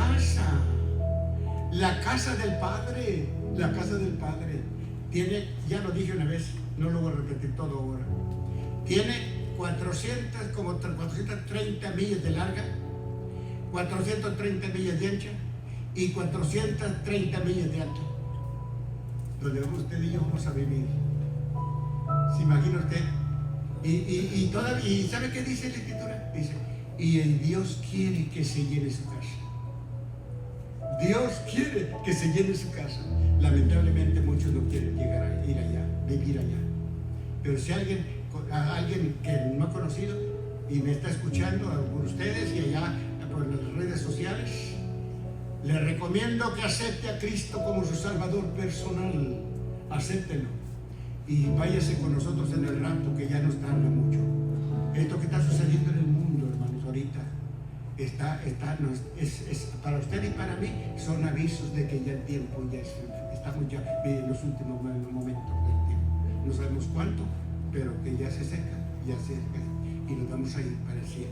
casa del Padre, tiene, ya lo dije una vez, no lo voy a repetir todo ahora, tiene 430 millas de larga, 430 millas de ancha y 430 millas de alto, donde usted y yo vamos a vivir. ¿Se imagina usted? Y ¿sabe qué dice la Escritura? Dice, y el Dios quiere que se llene su casa. Dios quiere que se llene su casa. Lamentablemente muchos no quieren llegar a ir allá, vivir allá. Pero si alguien que no ha conocido y me está escuchando por ustedes y allá por las redes sociales, le recomiendo que acepte a Cristo como su Salvador personal. Acéptelo y váyase con nosotros en el rapto, que ya nos tarda mucho. Esto que está sucediendo en el mundo, hermanos, ahorita para usted y para mí son avisos de que ya el tiempo estamos ya en los últimos momentos del tiempo. No sabemos cuánto, pero que ya se acerca y nos vamos a ir para el cielo.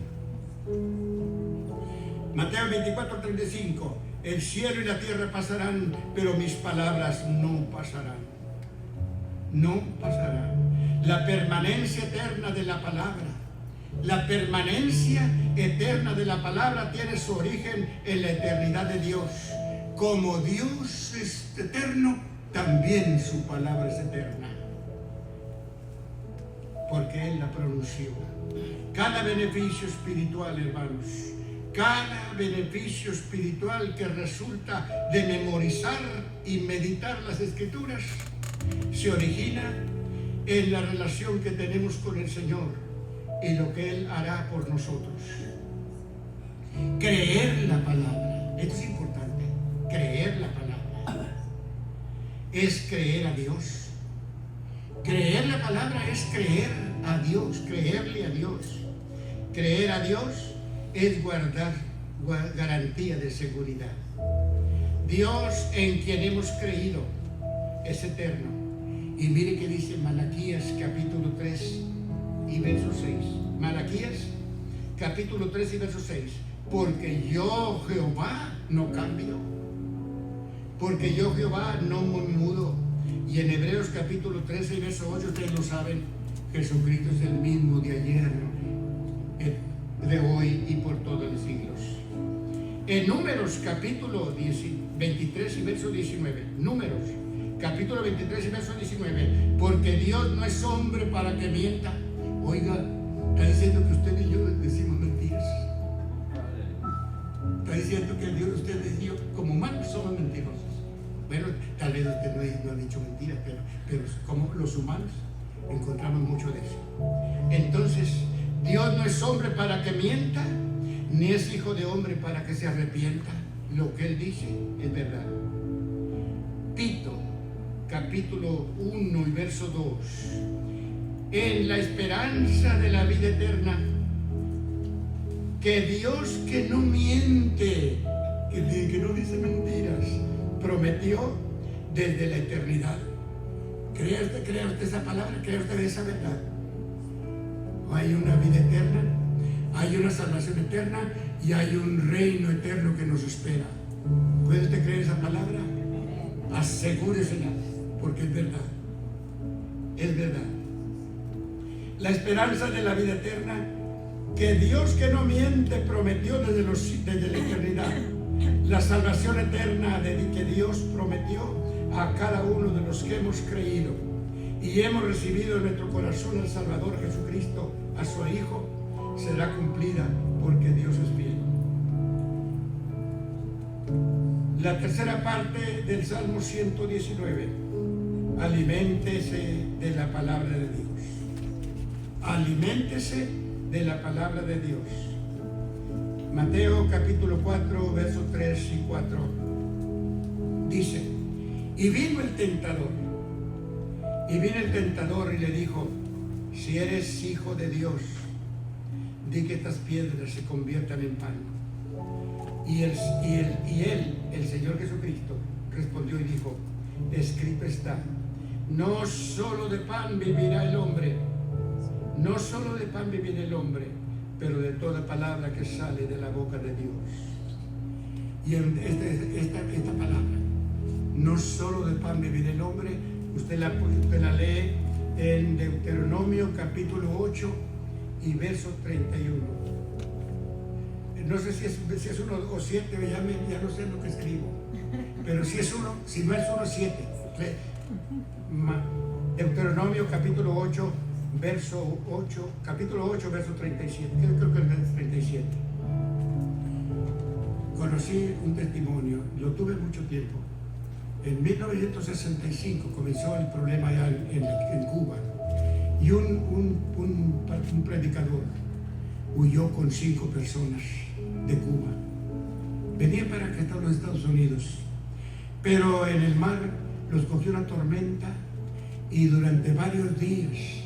Mateo 24:35: el cielo y la tierra pasarán, pero mis palabras no pasarán. No pasarán. La permanencia eterna de la palabra La permanencia eterna de la palabra tiene su origen en la eternidad de Dios. Como Dios es eterno, también su palabra es eterna, porque Él la pronunció. Cada beneficio espiritual, hermanos, cada beneficio espiritual que resulta de memorizar y meditar las Escrituras, se origina en la relación que tenemos con el Señor y lo que Él hará por nosotros. Creer la palabra, esto es importante, creer la palabra es creer a Dios. Creer la palabra es creer a Dios, creerle a Dios. Creer a Dios es guardar garantía de seguridad. Dios en quien hemos creído es eterno. Y mire que dice Malaquías capítulo 3 y verso 6. Malaquías capítulo 3 y verso 6. Porque yo Jehová no cambio. Porque yo Jehová no me mudo. Y en Hebreos capítulo 13 y verso 8, ustedes lo saben, Jesucristo es el mismo de ayer, de hoy y por todos los siglos. En Números capítulo 23 y verso 19, Números capítulo 23 y verso 19, porque Dios no es hombre para que mienta. Oiga, está diciendo que usted y yo decimos mentiras. Está diciendo que Dios, usted y yo como humanos somos mentirosos. Bueno, tal vez usted no ha dicho mentiras, pero como los humanos encontramos mucho de eso. Entonces, Dios no es hombre para que mienta, ni es hijo de hombre para que se arrepienta. Lo que Él dice es verdad. Tito, capítulo 1 y verso 2. En la esperanza de la vida eterna, que Dios que no miente, que no dice mentiras, prometió desde la eternidad. ¿Crea usted esa palabra? ¿Crea usted esa verdad? Hay una vida eterna, hay una salvación eterna y hay un reino eterno que nos espera. ¿Puede usted creer esa palabra? Asegúresela, porque es verdad. Es verdad. La esperanza de la vida eterna que Dios que no miente prometió desde la eternidad. La salvación eterna que Dios prometió a cada uno de los que hemos creído y hemos recibido en nuestro corazón al Salvador Jesucristo, a su Hijo, será cumplida porque Dios es fiel. La tercera parte del Salmo 119. Aliméntese de la palabra de Dios. Aliméntese de la palabra de Dios. Mateo capítulo 4, versos 3 y 4. Dice, y vino el tentador y le dijo, si eres hijo de Dios, di que estas piedras se conviertan en pan. Y él, el Señor Jesucristo, respondió y dijo, escrito está, no solo de pan vivirá el hombre, no solo de pan vivirá el hombre, pero de toda palabra que sale de la boca de Dios. Y esta palabra, no solo de pan vivirá el hombre, usted la lee en Deuteronomio capítulo 8 y verso 31. No sé si es 1 o 7, ya no sé lo que escribo, pero si es 1, si no es 1, 7. Deuteronomio capítulo 8, verso 8, capítulo 8, verso 37, creo que es 37. Conocí un testimonio, lo tuve mucho tiempo. En 1965 comenzó el problema allá en Cuba y un predicador huyó con 5 personas de Cuba. Venía para acá a los Estados Unidos, pero en el mar los cogió una tormenta y durante varios días,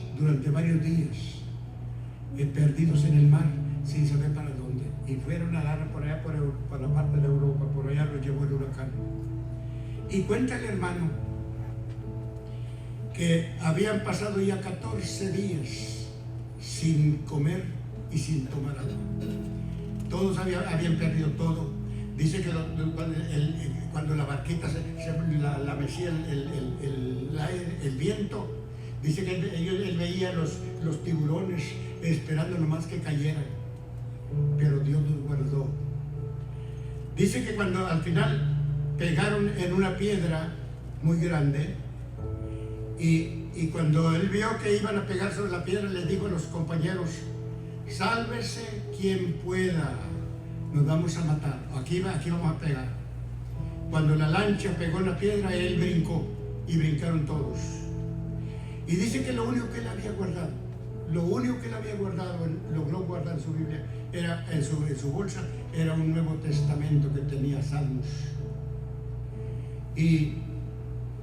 perdidos en el mar sin saber para dónde, y fueron a dar por allá por la parte de Europa, por allá los llevó el huracán. Y cuenta el hermano que habían pasado ya 14 días sin comer y sin tomar agua. Todos habían perdido todo. Dice que cuando la barquita la mecía el viento, Dice que él veía los tiburones esperando nomás que cayeran, pero Dios los guardó. Dice que cuando al final pegaron en una piedra muy grande, y cuando él vio que iban a pegar sobre la piedra, les dijo a los compañeros: sálvese quien pueda, nos vamos a matar, aquí vamos a pegar. Cuando la lancha pegó en la piedra, él brincó y brincaron todos. Y dice que lo único que él había guardado, logró guardar en su Biblia, en su bolsa, era un Nuevo Testamento que tenía Salmos. Y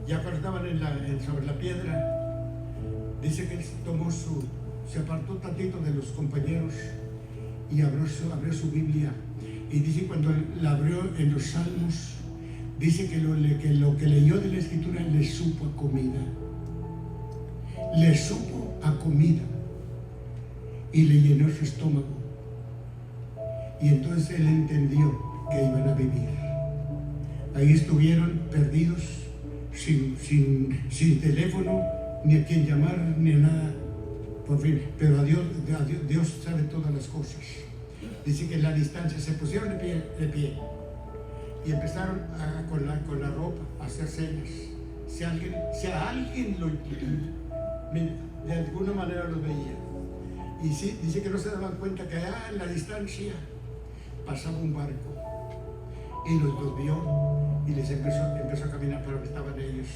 ya cuando estaban sobre la piedra, dice que él se apartó tantito de los compañeros y abrió su Biblia. Y dice que cuando la abrió en los Salmos, dice que lo que leyó de la Escritura le supo a comida. Le supo a comida y le llenó su estómago. Y entonces él entendió que iban a vivir. Ahí estuvieron perdidos, sin teléfono, ni a quien llamar, ni a nada. Por fin, pero Dios sabe todas las cosas. Dice que en la distancia se pusieron de pie y empezaron con la ropa a hacer señas. Si alguien de alguna manera los veía. Y sí, dice que no se daban cuenta que allá en la distancia pasaba un barco y los vio y les empezó a caminar para donde estaban ellos.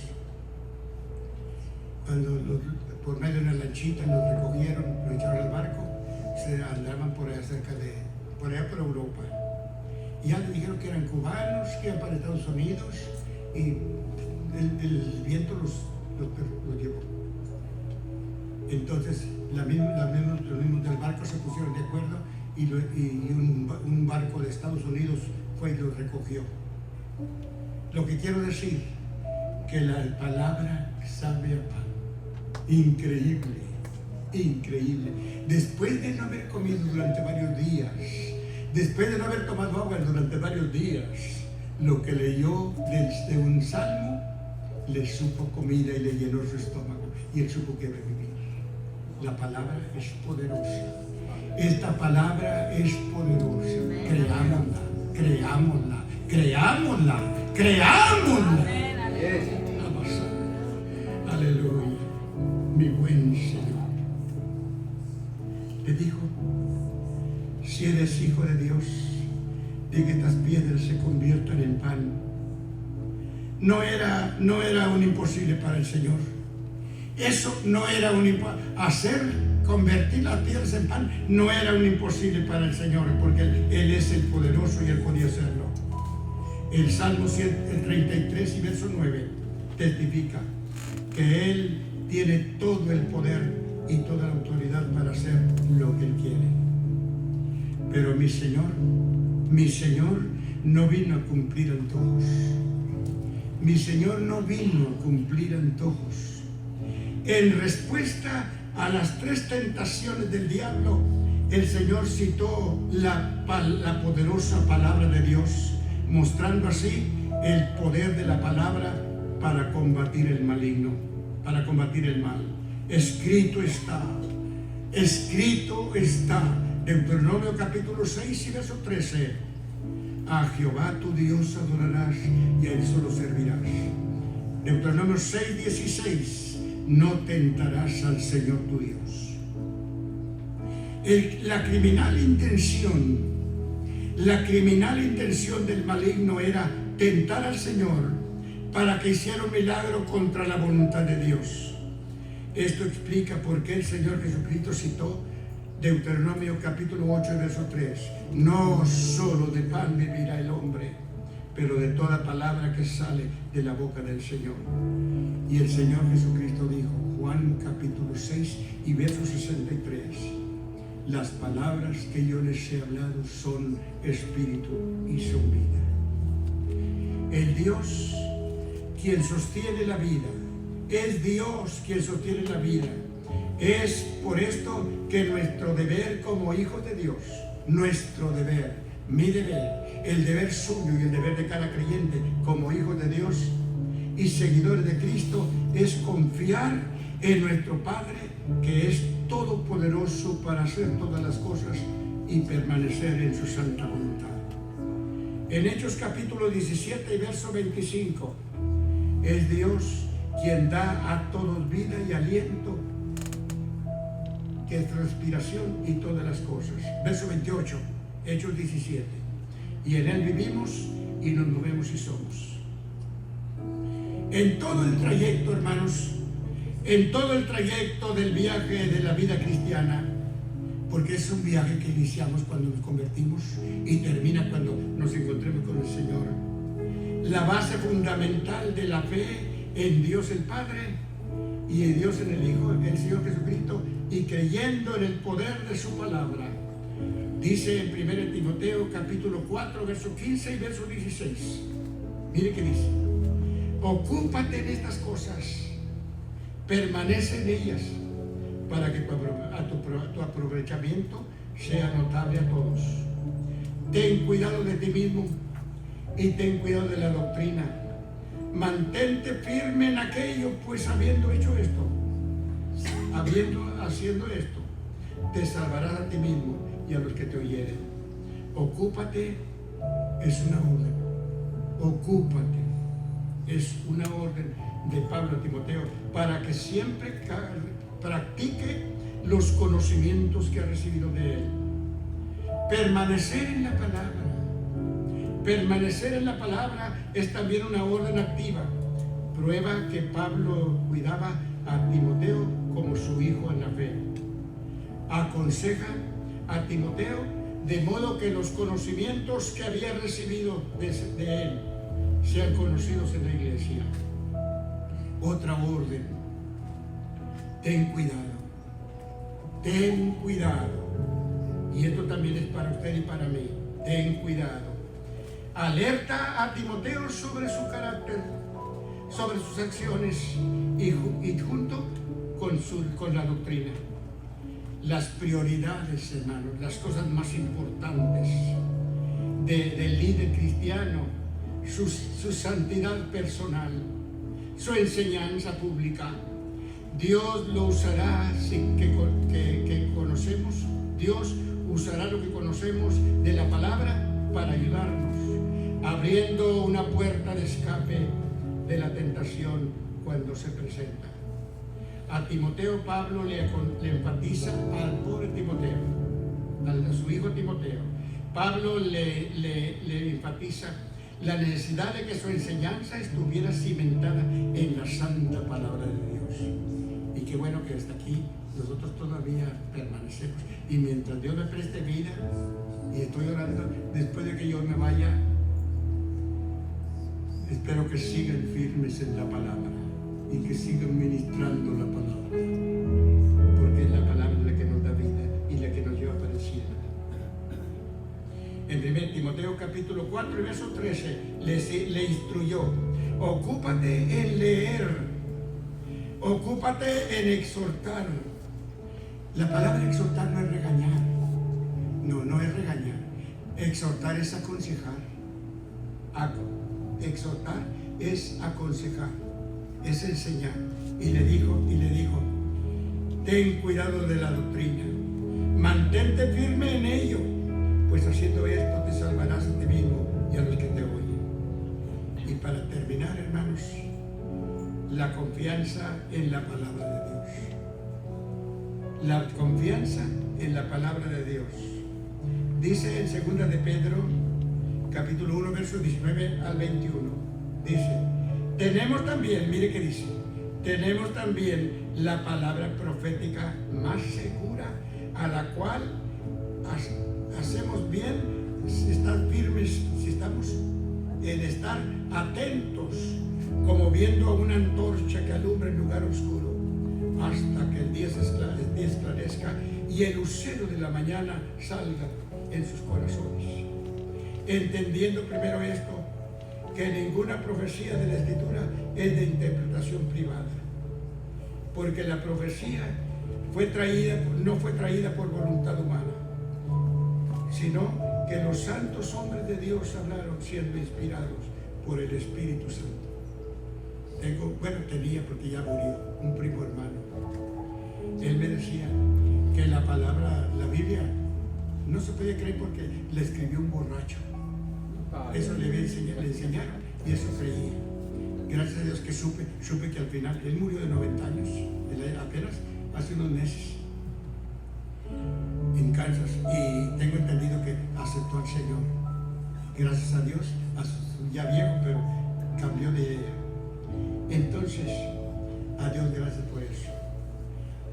Cuando por medio de una lanchita los recogieron, los echaron al barco, se andaban por allá por Europa. Y ya les dijeron que eran cubanos, que iban para Estados Unidos, y el viento los llevó. Entonces los mismos del barco se pusieron de acuerdo y un barco de Estados Unidos fue y los recogió. Lo que quiero decir, que la palabra sabe a pan. Increíble, increíble. Después de no haber comido durante varios días, después de no haber tomado agua durante varios días, lo que leyó desde un salmo le supo comida y le llenó su estómago, y él supo que iba a vivir. La palabra es poderosa. Esta palabra es poderosa. Creámosla. Aleluya. Mi buen Señor. Le dijo: si eres hijo de Dios, di que estas piedras se conviertan en pan. No era un imposible para el Señor. Eso no era convertir las piedras en pan no era un imposible para el Señor, porque Él es el poderoso y Él podía hacerlo. El Salmo 33 y verso 9 testifica que Él tiene todo el poder y toda la autoridad para hacer lo que Él quiere. Pero mi Señor no vino a cumplir antojos. Mi Señor no vino a cumplir antojos. En respuesta a las 3 tentaciones del diablo, el Señor citó la poderosa palabra de Dios, mostrando así el poder de la palabra para combatir el maligno, para combatir el mal. Escrito está. Deuteronomio capítulo 6 y verso 13. A Jehová tu Dios adorarás y a Él solo servirás. Deuteronomio 6:16. No tentarás al Señor tu Dios. La criminal intención del maligno era tentar al Señor para que hiciera un milagro contra la voluntad de Dios. Esto explica por qué el Señor Jesucristo citó Deuteronomio capítulo 8 verso 3. No solo de pan vivirá el hombre, pero de toda palabra que sale de la boca del Señor. Y el Señor Jesucristo dijo, Juan capítulo 6 y verso 63, las palabras que yo les he hablado son espíritu y son vida. El Dios quien sostiene la vida, es Dios quien sostiene la vida. Es por esto que nuestro deber como hijos de Dios, nuestro deber, mi deber, el deber suyo y el deber de cada creyente como hijos de Dios y seguidores de Cristo, es confiar en nuestro Padre, que es todopoderoso para hacer todas las cosas y permanecer en su santa voluntad. En Hechos capítulo 17 y verso 25, es Dios quien da a todos vida y aliento, que es respiración y todas las cosas. Verso 28, Hechos 17. Y en Él vivimos y nos movemos y somos. En todo el trayecto, hermanos, en todo el trayecto del viaje de la vida cristiana, porque es un viaje que iniciamos cuando nos convertimos y termina cuando nos encontremos con el Señor. La base fundamental de la fe en Dios el Padre y en Dios en el Hijo, el Señor Jesucristo, y creyendo en el poder de su palabra. Dice en 1 Timoteo capítulo 4, verso 15 y verso 16. Mire qué dice: ocúpate en estas cosas, permanece en ellas, para que tu aprovechamiento sea notable a todos. Ten cuidado de ti mismo y ten cuidado de la doctrina. Mantente firme en aquello, pues habiendo hecho esto, haciendo esto, te salvarás a ti mismo y a los que te oyeren. Ocúpate es una orden. Ocúpate es una orden de Pablo a Timoteo para que siempre practique los conocimientos que ha recibido de él. Permanecer en la palabra. Permanecer en la palabra es también una orden activa. Prueba que Pablo cuidaba a Timoteo como su hijo en la fe. Aconseja a Timoteo de modo que los conocimientos que había recibido de él sean conocidos en la iglesia. Otra orden: ten cuidado. Ten cuidado. Y esto también es para usted y para mí. Ten cuidado. Alerta a Timoteo sobre su carácter, sobre sus acciones y junto con la doctrina. Las prioridades, hermanos, las cosas más importantes del líder cristiano, su santidad personal, su enseñanza pública. Dios lo usará que conocemos. Dios usará lo que conocemos de la palabra para ayudarnos, abriendo una puerta de escape de la tentación cuando se presenta. A Timoteo, Pablo le enfatiza al pobre Timoteo, a su hijo Timoteo. Pablo le enfatiza la necesidad de que su enseñanza estuviera cimentada en la santa palabra de Dios. Y qué bueno que hasta aquí nosotros todavía permanecemos. Y mientras Dios me preste vida, y estoy orando, después de que yo me vaya, espero que sigan firmes en la palabra y que sigan ministrando la palabra, porque es la palabra la que nos da vida y la que nos lleva para el cielo. En 1 Timoteo capítulo 4 y verso 13 le instruyó: ocúpate en leer, ocúpate en exhortar. La palabra exhortar no es regañar, no es regañar. Exhortar es aconsejar. Exhortar es aconsejar, es enseñar. Y le dijo, ten cuidado de la doctrina, mantente firme en ello, pues haciendo esto te salvarás a ti mismo y a los que te oyen. Y para terminar, hermanos, la confianza en la palabra de Dios. La confianza en la palabra de Dios. Dice en 2 de Pedro, capítulo 1, versos 19 al 21. Dice: tenemos también, mire qué dice, tenemos también la palabra profética más segura, a la cual hacemos bien estar firmes, si estamos en estar atentos, como viendo a una antorcha que alumbra en lugar oscuro, hasta que el día esclarezca y el lucero de la mañana salga en sus corazones. Entendiendo primero esto, que ninguna profecía de la Escritura es de interpretación privada, porque la profecía no fue traída por voluntad humana, sino que los santos hombres de Dios hablaron siendo inspirados por el Espíritu Santo. Tenía, porque ya murió, un primo hermano él me decía que la palabra, la Biblia, no se podía creer porque le escribió un borracho. Eso le enseñaron y eso creía. Gracias a Dios que supe que al final, él murió de 90 años, apenas hace unos meses, en Kansas, y tengo entendido que aceptó al Señor. Gracias a Dios, ya viejo, pero cambió de idea. Entonces, a Dios gracias por eso.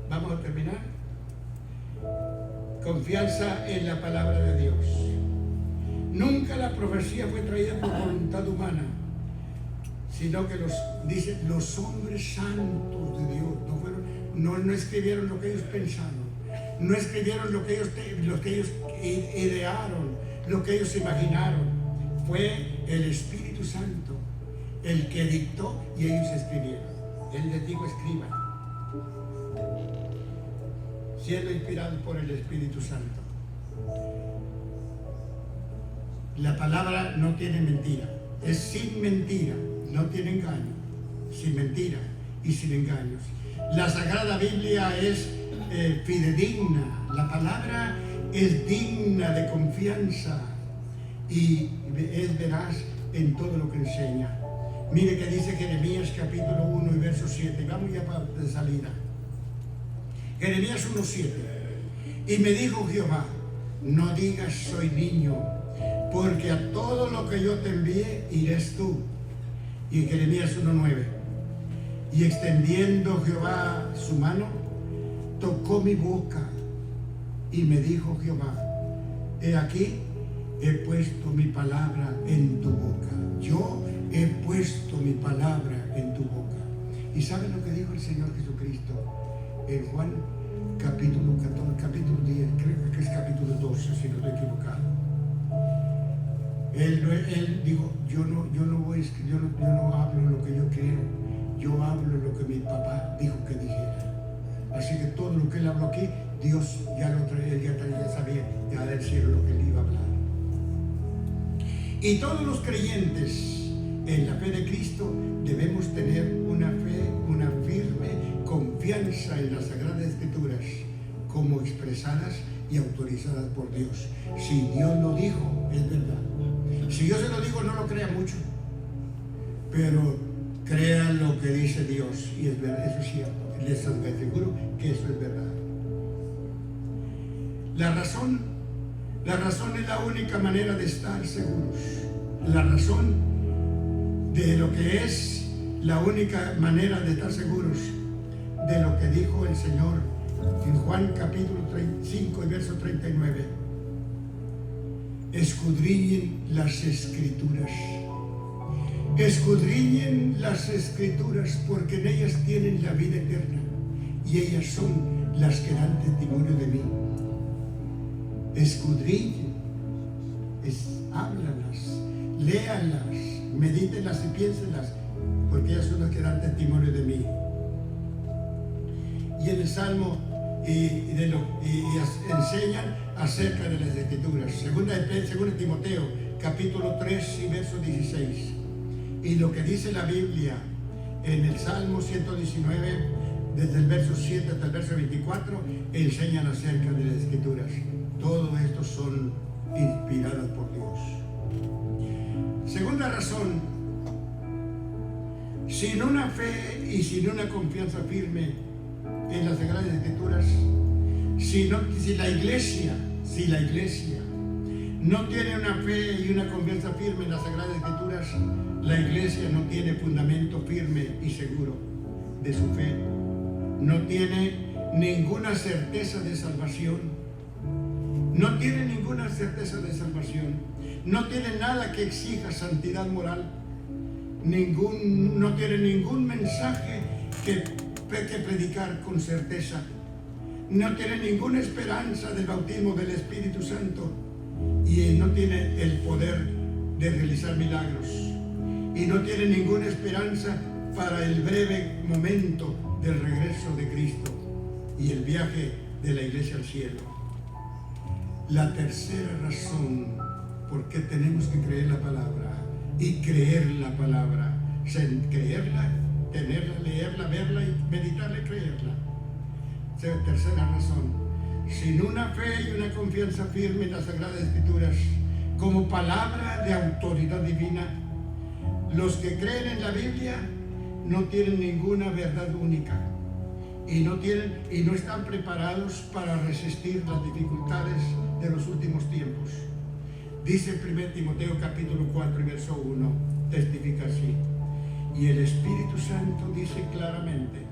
Vamos a terminar. Confianza en la palabra de Dios. Nunca la profecía fue traída por voluntad humana, sino que los hombres santos de Dios no escribieron lo que ellos pensaron, no escribieron lo que ellos idearon, lo que ellos imaginaron. Fue el Espíritu Santo el que dictó y ellos escribieron. Él les dijo: escriban, siendo inspirados por el Espíritu Santo. La palabra no tiene mentira, es sin mentira, no tiene engaño, sin mentira y sin engaños. La Sagrada Biblia es fidedigna, la palabra es digna de confianza y es veraz en todo lo que enseña. Mire que dice Jeremías capítulo 1 y verso 7, y vamos ya de salida. Jeremías 1:7, y me dijo Jehová: no digas soy niño, porque a todo lo que yo te envíe irás tú. Y en Jeremías 1:9, y extendiendo Jehová su mano, tocó mi boca, y me dijo Jehová: he aquí, he puesto mi palabra en tu boca. Yo he puesto mi palabra en tu boca. ¿Y saben lo que dijo el Señor Jesucristo en Juan capítulo 14, capítulo 10, creo que es capítulo 12, si no estoy equivocado? Él dijo: yo no hablo lo que yo quiero, yo hablo lo que mi papá dijo que dijera. Así que todo lo que él habló aquí, Dios ya lo traía, ya sabía ya del cielo lo que él iba a hablar. Y todos los creyentes en la fe de Cristo debemos tener una fe, una firme confianza en las Sagradas Escrituras como expresadas y autorizadas por Dios. Si Dios lo dijo, es verdad. Si yo se lo digo, no lo crea mucho, pero crean lo que dice Dios, y es verdad, eso es cierto. Les aseguro que eso es verdad. La razón es la única manera de estar seguros. La razón de lo que es la única manera de estar seguros de lo que dijo el Señor en Juan capítulo 5 y verso 39. Escudriñen las Escrituras. Escudriñen las Escrituras, porque en ellas tienen la vida eterna y ellas son las que dan testimonio de mí. Escudriñen, háblalas, léanlas, medítenlas y piénsenlas, porque ellas son las que dan testimonio de mí. Y en el Salmo enseñan acerca de las Escrituras. Segunda Timoteo capítulo 3 y verso 16. Y lo que dice la Biblia en el Salmo 119, desde el verso 7 hasta el verso 24, enseñan acerca de las Escrituras. Todo esto son inspiradas por Dios. Segunda razón: sin una fe y sin una confianza firme en las Sagradas Escrituras, si la iglesia no tiene una fe y una confianza firme en las Sagradas Escrituras, la iglesia no tiene fundamento firme y seguro de su fe, no tiene ninguna certeza de salvación. No tiene ninguna certeza de salvación, no tiene nada que exija santidad moral, no tiene ningún mensaje que predicar con certeza, no tiene ninguna esperanza del bautismo del Espíritu Santo, y no tiene el poder de realizar milagros, y no tiene ninguna esperanza para el breve momento del regreso de Cristo y el viaje de la iglesia al cielo. La tercera razón por qué tenemos que creer la palabra y creer la palabra, creerla, tenerla, leerla, verla y meditarla y creerla. Tercera razón. Sin una fe y una confianza firme en las Sagradas Escrituras como palabra de autoridad divina, los que creen en la Biblia no tienen ninguna verdad única y no están preparados para resistir las dificultades de los últimos tiempos. Dice 1 Timoteo capítulo 4 verso 1, testifica así: y el Espíritu Santo dice claramente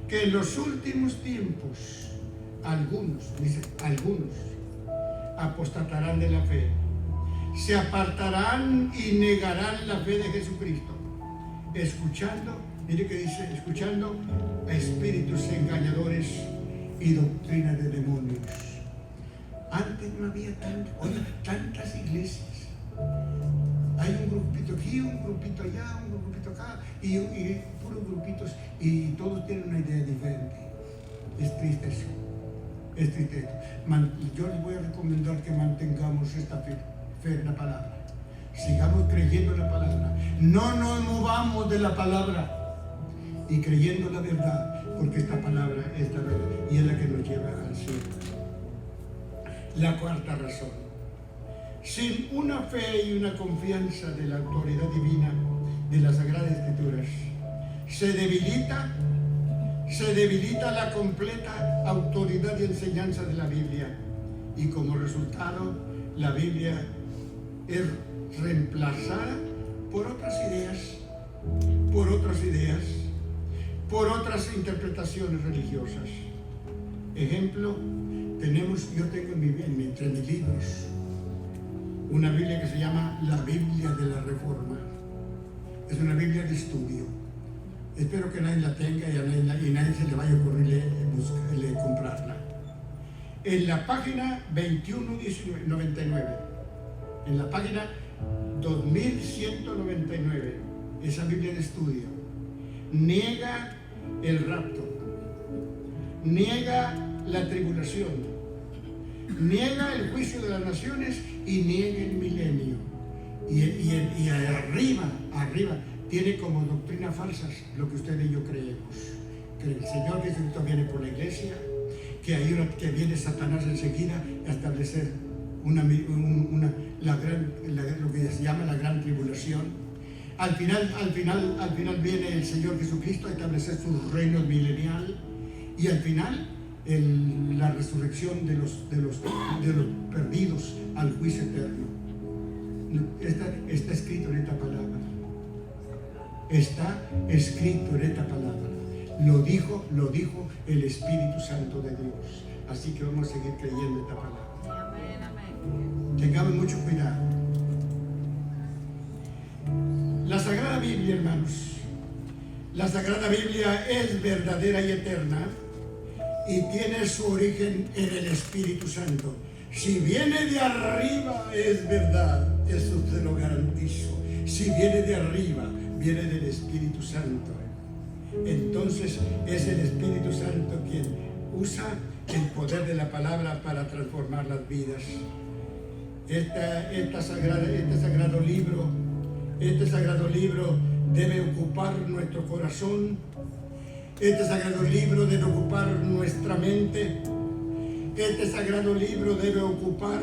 que en los últimos tiempos algunos apostatarán de la fe, se apartarán y negarán la fe de Jesucristo, escuchando a espíritus engañadores y doctrina de demonios. Antes no había tantas iglesias. Hay un grupito aquí, un grupito allá, un grupito acá, y puros grupitos, y todos tienen una idea diferente. Es triste eso. Es triste. Yo les voy a recomendar que mantengamos esta fe en la palabra. Sigamos creyendo en la palabra. No nos movamos de la palabra. Y creyendo la verdad, porque esta palabra es la verdad y es la que nos lleva al cielo. La cuarta razón: sin una fe y una confianza de la autoridad divina de las Sagradas Escrituras, se debilita la completa autoridad y enseñanza de la Biblia, y como resultado la Biblia es reemplazada por otras interpretaciones religiosas. Ejemplo, yo tengo entre mis libros una Biblia que se llama la Biblia de la Reforma. Es una Biblia de estudio. Espero que nadie la tenga y nadie se le vaya a ocurrir comprarla. En la página 2199, en la página 2199, esa Biblia de estudio niega el rapto, niega la tribulación, niega el juicio de las naciones y niega el milenio. Y arriba tiene como doctrina falsas lo que usted y yo creemos: que el Señor Jesucristo viene por la iglesia, que viene Satanás enseguida a establecer lo que se llama la gran tribulación. Al final viene el Señor Jesucristo a establecer su reino milenial, y al final la resurrección de los perdidos al juicio eterno. Está escrito en esta palabra. Está escrito en esta palabra. Lo dijo el Espíritu Santo de Dios. Así que vamos a seguir creyendo esta palabra. Amén, amén. Tengamos mucho cuidado. La Sagrada Biblia, hermanos, la Sagrada Biblia es verdadera y eterna y tiene su origen en el Espíritu Santo. Si viene de arriba es verdad, eso te lo garantizo. Si viene de arriba, viene del Espíritu Santo. Entonces es el Espíritu Santo quien usa el poder de la palabra para transformar las vidas. Este sagrado libro debe ocupar nuestro corazón. Este sagrado libro debe ocupar nuestra mente. Este sagrado libro debe ocupar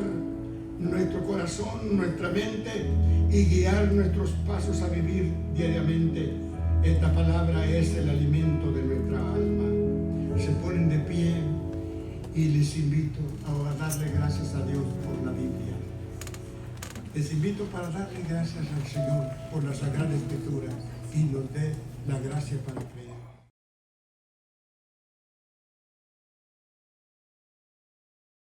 nuestro corazón, nuestra mente, y guiar nuestros pasos a vivir diariamente. Esta palabra es el alimento de nuestra alma. Se ponen de pie y les invito a darle gracias a Dios por la Biblia. Les invito para darle gracias al Señor por la Sagrada Escritura y nos dé la gracia para creer.